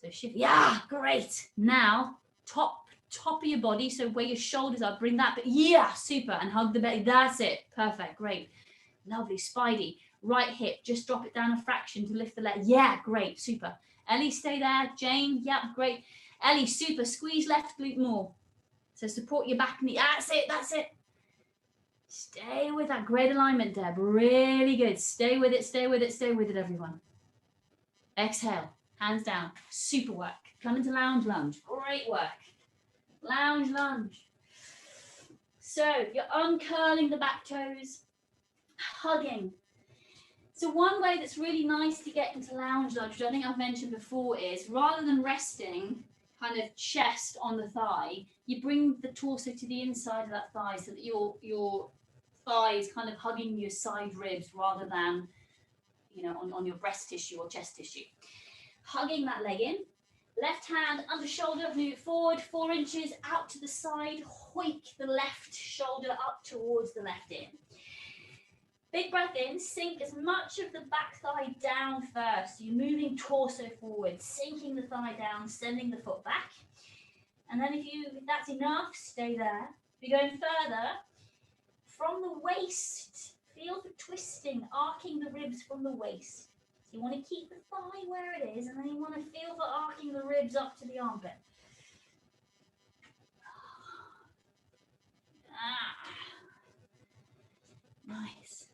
So shift. Yeah, great. Now, top of your body, so where your shoulders are, bring that. Yeah, super. And hug the belly. That's it. Perfect. Great. Lovely. Spidey. Right hip. Just drop it down a fraction to lift the leg. Yeah, great. Super. Ellie, stay there. Jane. Yep, great. Ellie, super. Squeeze left glute more. So support your back knee. That's it. That's it. Stay with that. Great alignment, Deb. Really good. Stay with it. Stay with it. Stay with it, everyone. Exhale. Hands down. Super work. Come into lounge lunge. Great work. Lounge lunge. So you're uncurling the back toes, hugging. So one way that's really nice to get into lounge lunge, which I think I've mentioned before, is rather than resting kind of chest on the thigh, you bring the torso to the inside of that thigh so that your thigh is kind of hugging your side ribs rather than, on your breast tissue or chest tissue. Hugging that leg in. Left hand under shoulder, move forward 4 inches out to the side, hoik the left shoulder up towards the left in. Big breath in, sink as much of the back thigh down first. So you're moving torso forward, sinking the thigh down, sending the foot back. And then if that's enough, stay there. If you're going further, from the waist, feel for twisting, arcing the ribs from the waist. You want to keep the thigh where it is, and then you want to feel for arcing the ribs up to the armpit. Nice.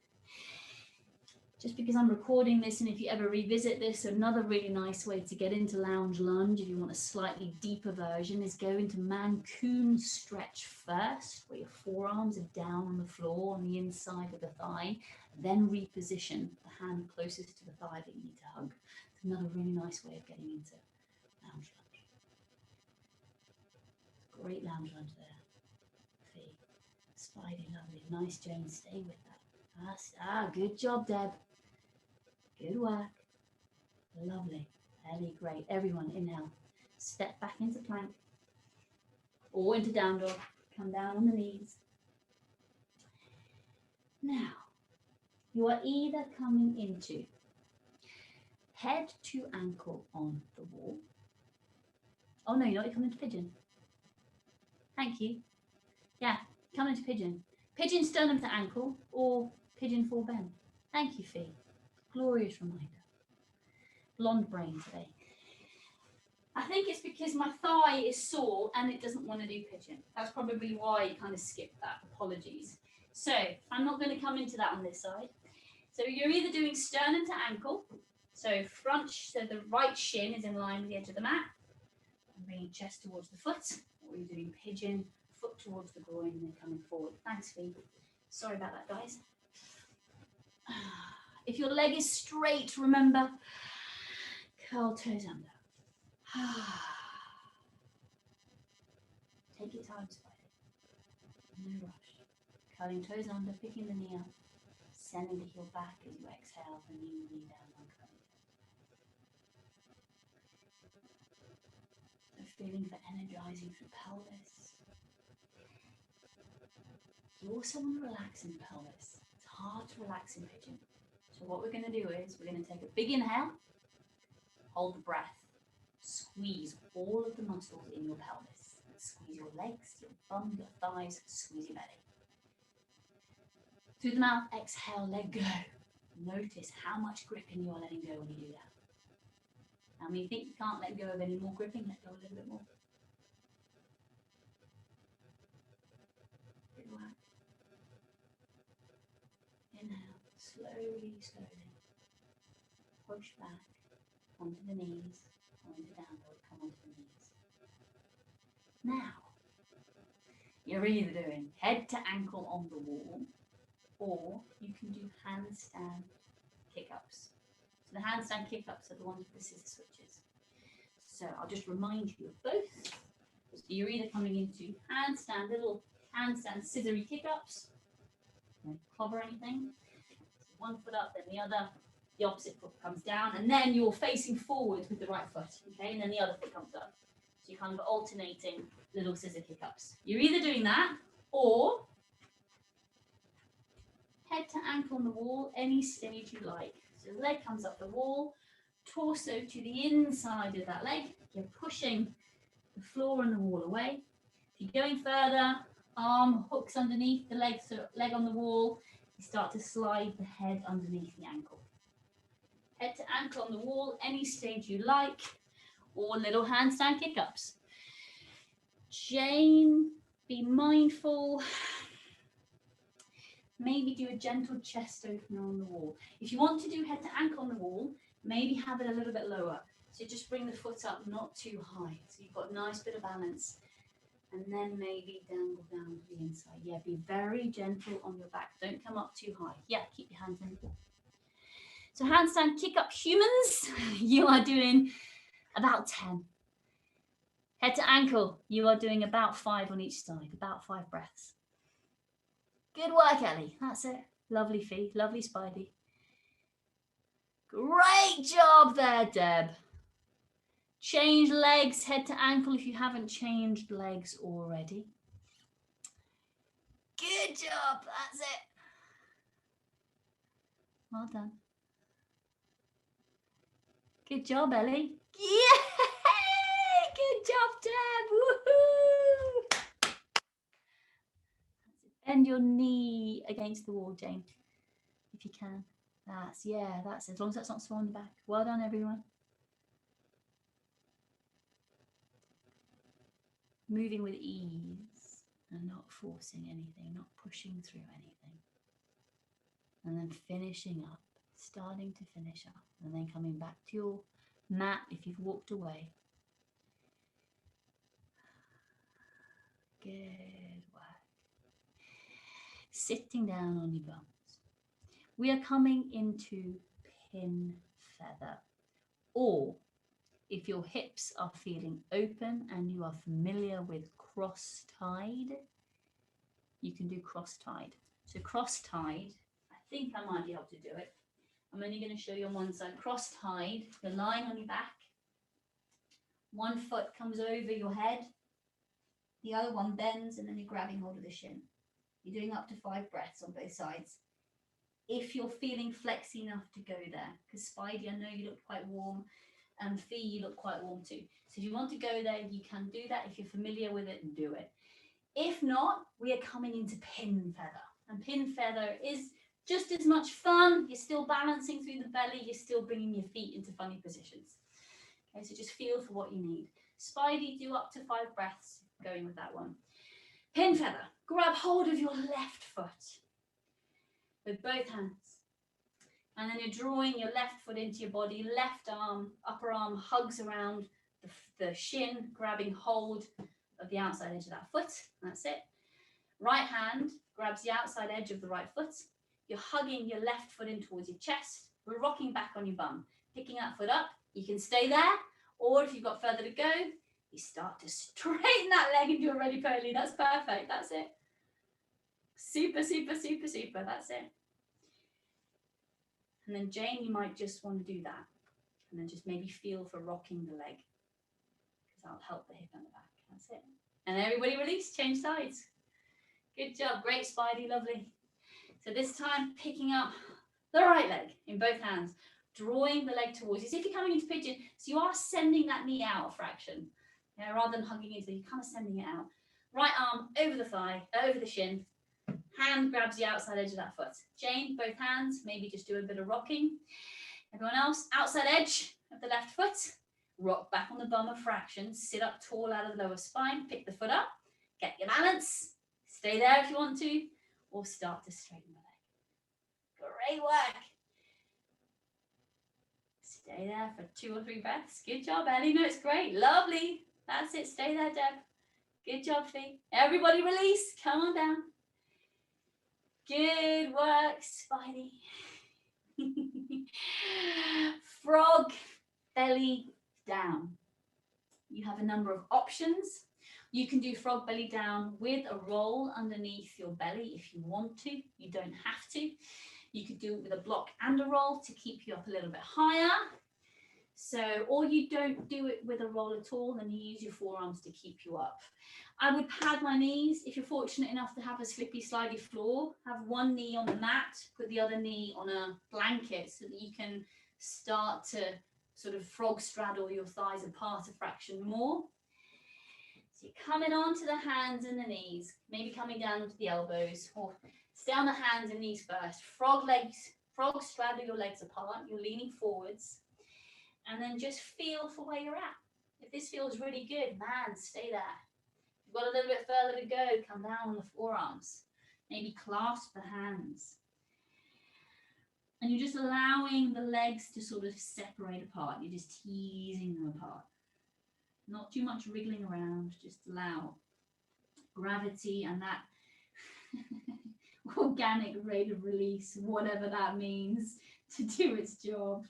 Just because I'm recording this, and if you ever revisit this, another really nice way to get into lounge lunge, if you want a slightly deeper version, is go into Mancoon stretch first, where your forearms are down on the floor on the inside of the thigh. Then reposition the hand closest to the thigh that you need to hug. It's another really nice way of getting into lounge lunge. Great lounge lunge there. Fee. Spidey, lovely. Nice, Jane. Stay with that. Good job, Deb. Good work. Lovely. Ellie, great. Everyone, inhale. Step back into plank or into down dog. Come down on the knees. Now, you are either coming into head to ankle on the wall. Oh no, you're not. You're coming into pigeon. Thank you. Yeah, come into pigeon. Pigeon sternum to ankle or pigeon full bend. Thank you, Fee. Glorious reminder. Blonde brain today. I think it's because my thigh is sore and it doesn't want to do pigeon. That's probably why you kind of skipped that. Apologies. So I'm not going to come into that on this side. So you're either doing sternum to ankle, So so the right shin is in line with the edge of the mat. And bringing chest towards the foot. Or you're doing pigeon, foot towards the groin and then coming forward. Thanks, Fee. Sorry about that, guys. If your leg is straight, remember, curl toes under. Take your time, Spider. No rush. Curling toes under, picking the knee up, sending the heel back as you exhale, bringing the knee down on curling toes. So feeling for energizing through pelvis. You also want to relax in the pelvis. It's hard to relax in pigeon. So what we're going to do is we're going to take a big inhale, hold the breath, squeeze all of the muscles in your pelvis. Squeeze your legs, your bum, your thighs, squeeze your belly. Through the mouth, exhale, let go. Notice how much gripping you are letting go when you do that. And when you think you can't let go of any more gripping, let go a little bit more. Good work. Inhale, slowly, slowly. Push back onto the knees, or into downward, come onto the knees. Now, you're either doing head to ankle on the wall, or you can do handstand kick-ups. So the handstand kick-ups are the ones with the scissor switches. So I'll just remind you of both. So you're either coming into handstand, little handstand scissory kick-ups. Don't clobber anything. So one foot up, then the other. The opposite foot comes down, and then you're facing forward with the right foot, okay? And then the other foot comes up. So you're kind of alternating little scissor kick-ups. You're either doing that, or head to ankle on the wall, any stage you like. So the leg comes up the wall, torso to the inside of that leg. You're pushing the floor and the wall away. If you're going further, arm hooks underneath the leg, so leg on the wall. You start to slide the head underneath the ankle. Head to ankle on the wall, any stage you like, or little handstand kick-ups. Jane, be mindful. Maybe do a gentle chest opener on the wall. If you want to do head to ankle on the wall, maybe have it a little bit lower. So just bring the foot up, not too high. So you've got a nice bit of balance. And then maybe dangle down to the inside. Yeah, be very gentle on your back. Don't come up too high. Yeah, keep your hands in. So handstand kick up humans, you are doing about 10. Head to ankle, you are doing about 5 on each side, about 5 breaths. Good work, Ellie. That's it. Lovely Fee, lovely Spidey. Great job there, Deb. Change legs, head to ankle if you haven't changed legs already. Good job, that's it. Well done. Good job, Ellie. Yay! Good job, Deb. Woohoo! Bend your knee against the wall, Jane, if you can. That's as long as that's not sore on the back. Well done, everyone. Moving with ease and not forcing anything, not pushing through anything. And then finishing up, starting to finish up, and then coming back to your mat if you've walked away. Good work. Sitting down on your bums. We are coming into pin feather, or if your hips are feeling open and you are familiar with cross-tied, you can do cross-tied. So cross-tied, I think I might be able to do it. I'm only going to show you on one side. Cross-tied, you're lying on your back. One foot comes over your head. The other one bends, and then you're grabbing hold of the shin. You're doing up to 5 breaths on both sides. If you're feeling flexy enough to go there, because Spidey, I know you look quite warm, and Fee, you look quite warm too. So if you want to go there, you can do that. If you're familiar with it, do it. If not, we are coming into pin feather. And pin feather is just as much fun. You're still balancing through the belly. You're still bringing your feet into funny positions. Okay, so just feel for what you need. Spidey, do up to 5 breaths, going with that one. Pin feather, grab hold of your left foot with both hands. And then you're drawing your left foot into your body, left arm, upper arm hugs around the shin, grabbing hold of the outside edge of that foot. That's it. Right hand grabs the outside edge of the right foot. You're hugging your left foot in towards your chest. We're rocking back on your bum, picking that foot up. You can stay there, or if you've got further to go, you start to straighten that leg into a ready pony. That's perfect. That's it. Super, super, super, super. That's it. And then Jane, you might just want to do that. And then just maybe feel for rocking the leg, because that'll help the hip and the back. That's it. And everybody release, change sides. Good job. Great, Spidey. Lovely. So this time, picking up the right leg in both hands, drawing the leg towards you. As if you're coming into pigeon, so you are sending that knee out a fraction. Yeah, rather than hugging into it, you're kind of sending it out. Right arm over the thigh, over the shin. Hand grabs the outside edge of that foot. Jane, both hands, maybe just do a bit of rocking. Everyone else, outside edge of the left foot. Rock back on the bum a fraction. Sit up tall out of the lower spine. Pick the foot up. Get your balance. Stay there if you want to, or start to straighten the leg. Great work. Stay there for 2 or 3 breaths. Good job, Ellie. No, it's great. Lovely. That's it. Stay there, Deb. Good job, Fee. Everybody release. Come on down. Good work, Spidey. Frog belly down. You have a number of options. You can do frog belly down with a roll underneath your belly if you want to. You don't have to. You could do it with a block and a roll to keep you up a little bit higher. So, or you don't do it with a roll at all and you use your forearms to keep you up. I would pad my knees. If you're fortunate enough to have a slippy, slidey floor, have one knee on the mat, put the other knee on a blanket so that you can start to sort of frog straddle your thighs apart a fraction more. So you're coming onto the hands and the knees, maybe coming down to the elbows, or stay on the hands and knees first. Frog legs, frog straddle your legs apart. You're leaning forwards. And then just feel for where you're at. If this feels really good, man, stay there. If you've got a little bit further to go, come down on the forearms. Maybe clasp the hands. And you're just allowing the legs to sort of separate apart. You're just teasing them apart. Not too much wriggling around. Just allow gravity and that organic rate of release, whatever that means, to do its job.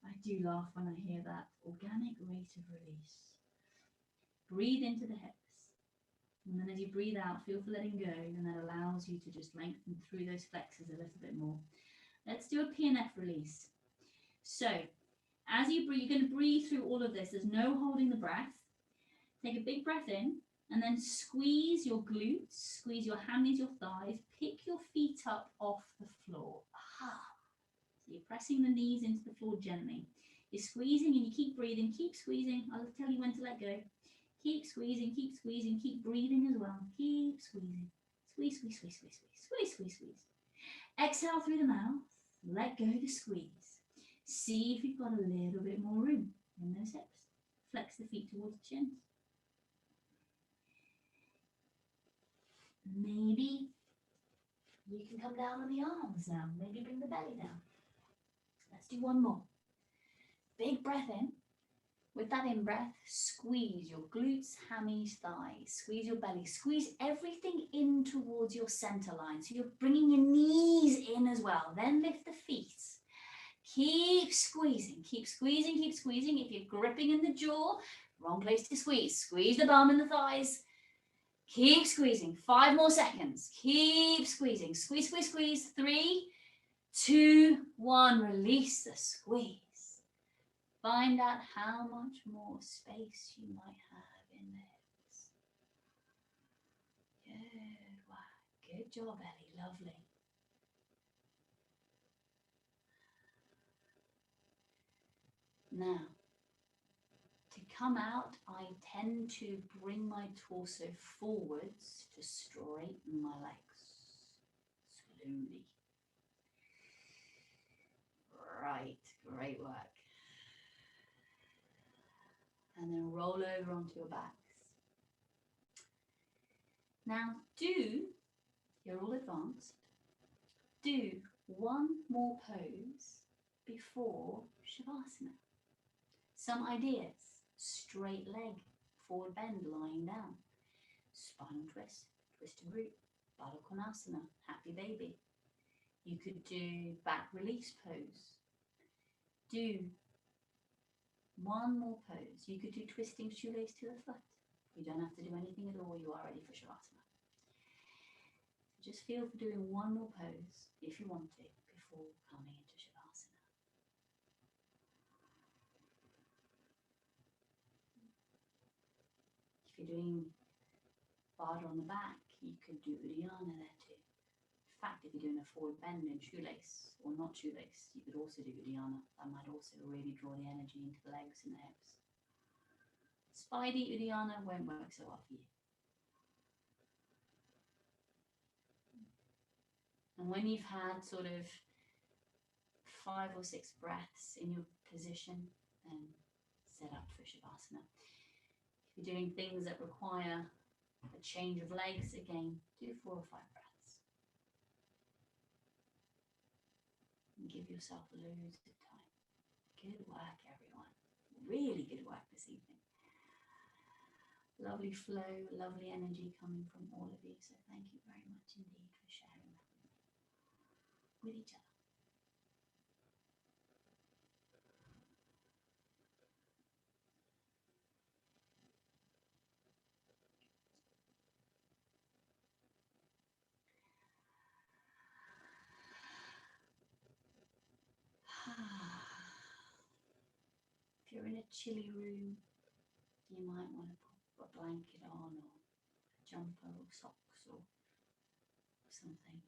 I do laugh when I hear that. Organic rate of release. Breathe into the hips. And then as you breathe out, feel for letting go. And that allows you to just lengthen through those flexors a little bit more. Let's do a PNF release. So as you breathe, you're going to breathe through all of this. There's no holding the breath. Take a big breath in and then squeeze your glutes, squeeze your hammies, your thighs. Pick your feet up off the floor. Ah. So you're pressing the knees into the floor gently. You're squeezing and you keep breathing, keep squeezing. I'll tell you when to let go. Keep squeezing, keep breathing as well. Keep squeezing. Squeeze, squeeze, squeeze, squeeze, squeeze, squeeze, squeeze, squeeze. Exhale through the mouth. Let go the squeeze. See if you've got a little bit more room in those hips. Flex the feet towards the chins. Maybe you can come down on the arms now. Maybe bring the belly down. Let's do one more. Big breath in. With that in-breath, squeeze your glutes, hammies, thighs. Squeeze your belly. Squeeze everything in towards your center line. So you're bringing your knees in as well. Then lift the feet. Keep squeezing, keep squeezing, keep squeezing. If you're gripping in the jaw, wrong place to squeeze. Squeeze the bum and the thighs. Keep squeezing. 5 more seconds. Keep squeezing. Squeeze, squeeze, squeeze. 3, 2, 1. Release the squeeze. Find out how much more space you might have in the hips. Good work. Good job, Ellie. Lovely. Now, to come out, I tend to bring my torso forwards to straighten my legs. Slowly. Right, great work. And then roll over onto your backs. Now you're all advanced, do one more pose before Shavasana. Some ideas: straight leg, forward bend, lying down, spinal twist, twist and root, Baddha Konasana, happy baby. You could do back release pose. Do one more pose. You could do twisting shoelace to the foot. You don't have to do anything at all. You are ready for Shavasana. Just feel for doing one more pose if you want to before coming into Shavasana. If you're doing Baddha on the back, you could do Uddiyana there too. In fact, if you're doing a forward bend in shoelace or not shoelace, you could also do Uddiyana. That might also really draw the energy into the legs and the hips. Spidey Uddiyana won't work so well for you. And when you've had sort of 5 or 6 breaths in your position, then set up for Shavasana. If you're doing things that require a change of legs, again, do 4 or 5 breaths. And give yourself loads of time. Good work, everyone. Really good work this evening. Lovely flow, lovely energy coming from all of you. So thank you very much indeed for sharing that with each other. If you're in a chilly room, you might want to put a blanket on or a jumper or socks or something.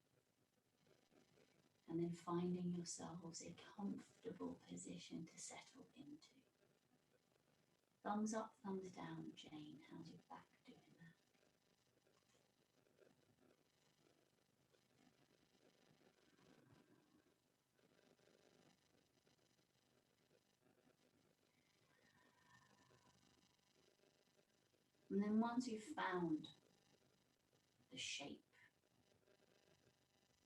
And then finding yourselves a comfortable position to settle into. Thumbs up, thumbs down, Jane. How's your back doing that? And then once you've found the shape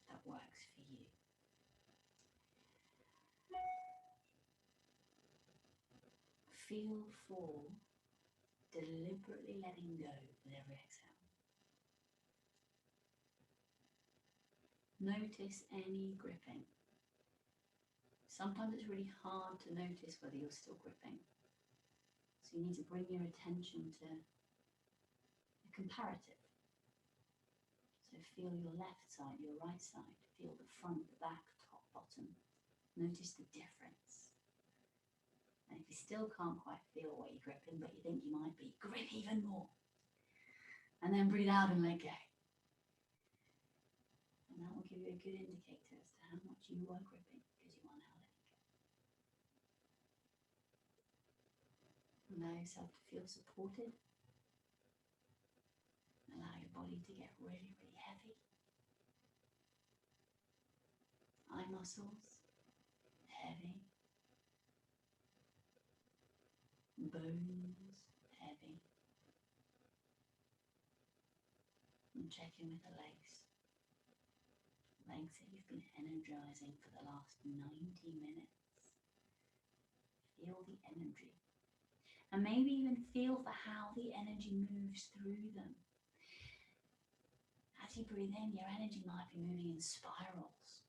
that works for you, feel for deliberately letting go with every exhale. Notice any gripping. Sometimes it's really hard to notice whether you're still gripping. So you need to bring your attention to a comparative. So feel your left side, your right side. Feel the front, the back, top, bottom. Notice the difference. And if you still can't quite feel what you're gripping, but you think you might be, grip even more. And then breathe out and let go. And that will give you a good indicator as to how much you are gripping, because you are now letting go. Allow yourself to feel supported. Allow your body to get really, really heavy. Eye muscles, heavy. Bones, heavy. And check in with the legs. Legs that you've been energizing for the last 90 minutes. Feel the energy. And maybe even feel for how the energy moves through them. As you breathe in, your energy might be moving in spirals,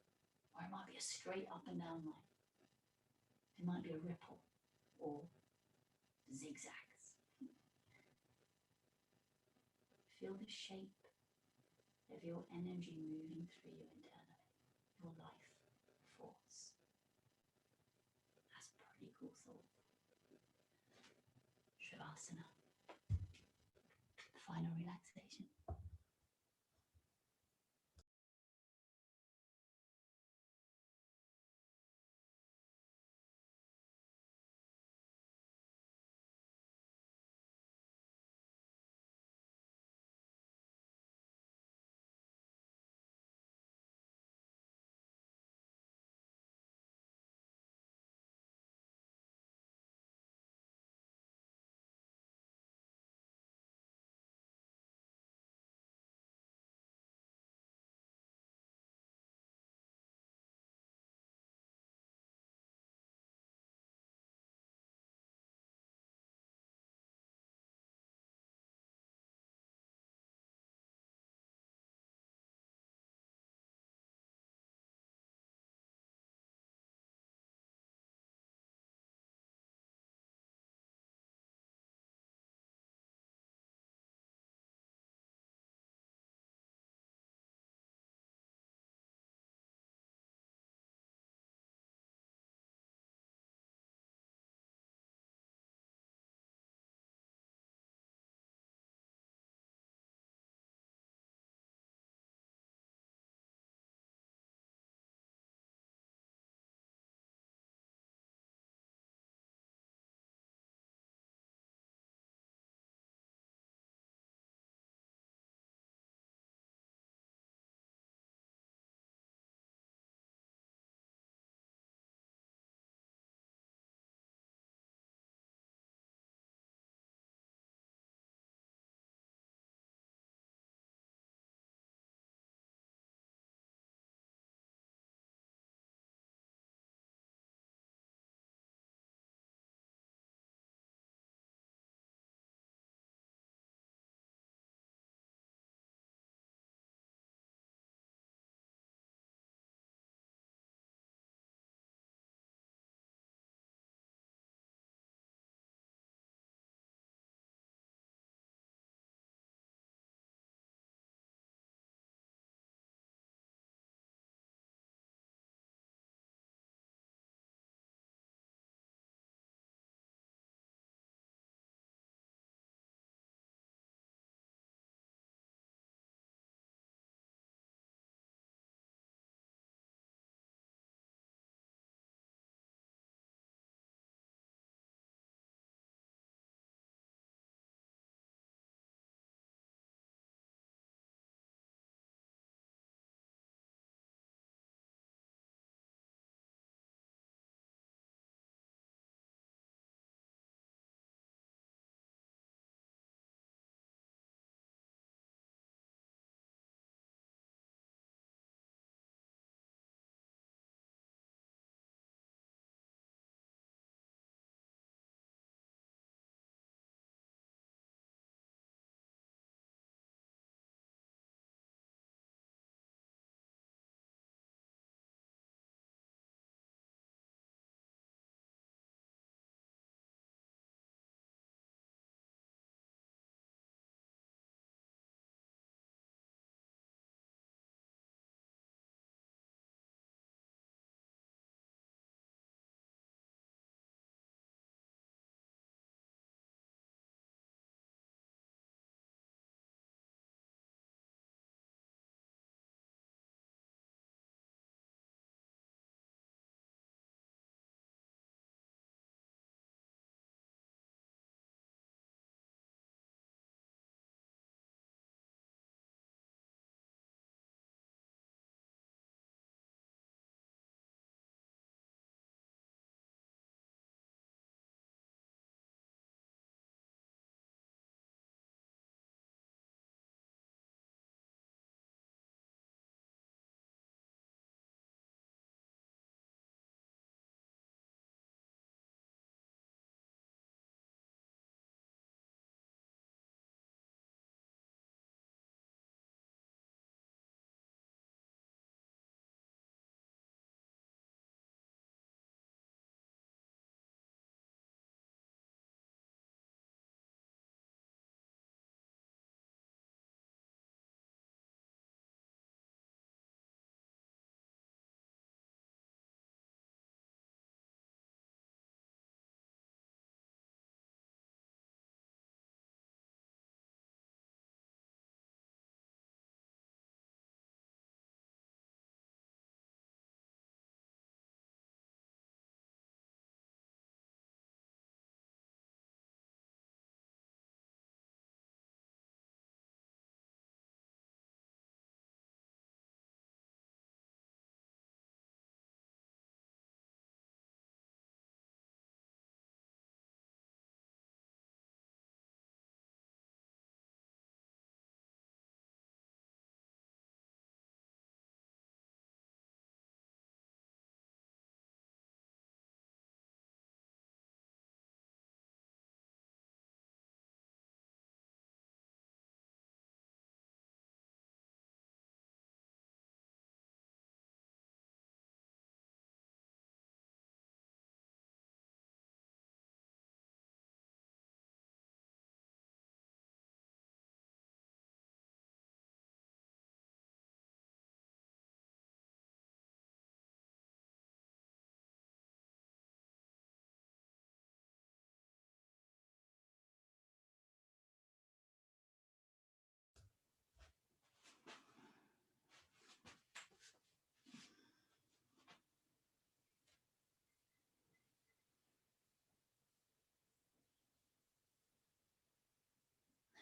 or it might be a straight up and down line. It might be a ripple or zigzags. Feel the shape of your energy moving through you internally, your life force. That's a pretty cool thought. Shavasana, final relaxation.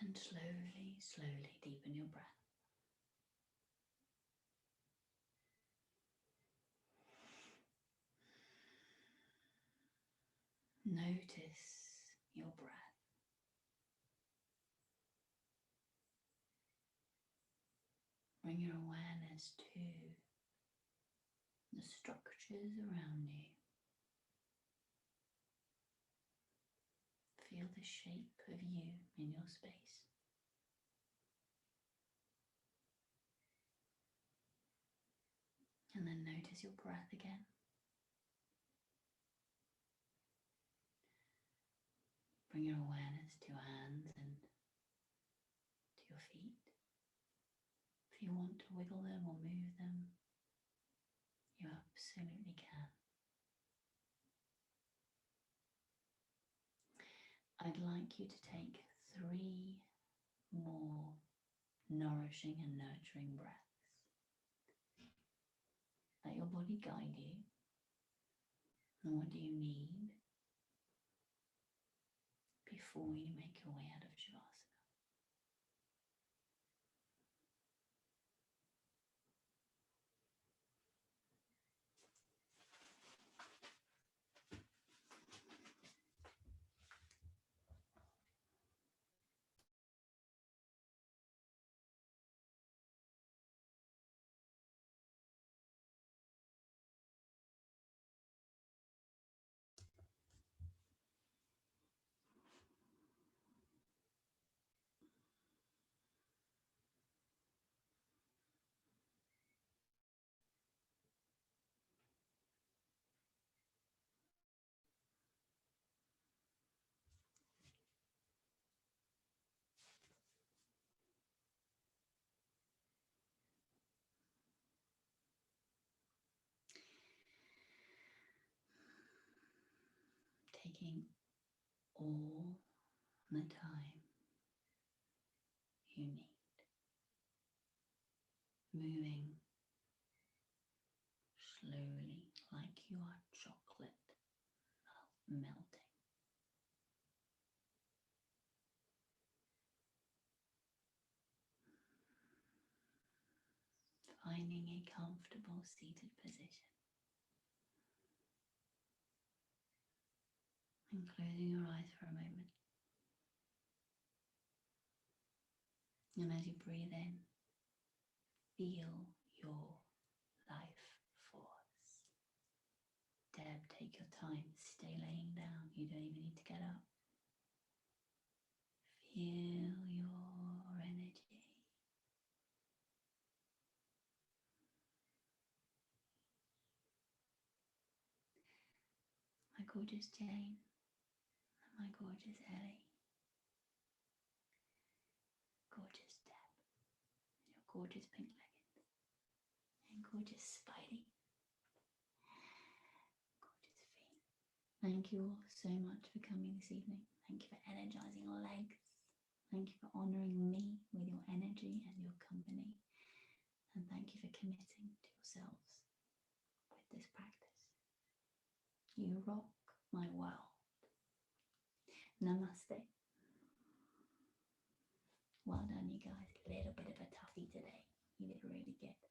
And slowly, slowly deepen your breath. Notice your breath. Bring your awareness to the structures around you. Feel the shape of you in your space. And then notice your breath again. Bring your awareness to your hands and to your feet. If you want to wiggle them or move them, you absolutely can. I'd like you to take 3 more nourishing and nurturing breaths. Let your body guide you. And what do you need before you make your way out of Shavasana? Taking all the time you need. Moving slowly like you are chocolate melting. Finding a comfortable seated position. And closing your eyes for a moment. And as you breathe in, feel your life force. Deb, take your time. Stay laying down. You don't even need to get up. Feel your energy. My gorgeous Jane and my gorgeous Ellie. Gorgeous Deb. And your gorgeous pink leggings. And gorgeous Spidey. Gorgeous feet. Thank you all so much for coming this evening. Thank you for energizing your legs. Thank you for honouring me with your energy and your company. And thank you for committing to yourselves with this practice. You rock my world. Namaste. Well done, you guys. A little bit of a toughie today. You did really good.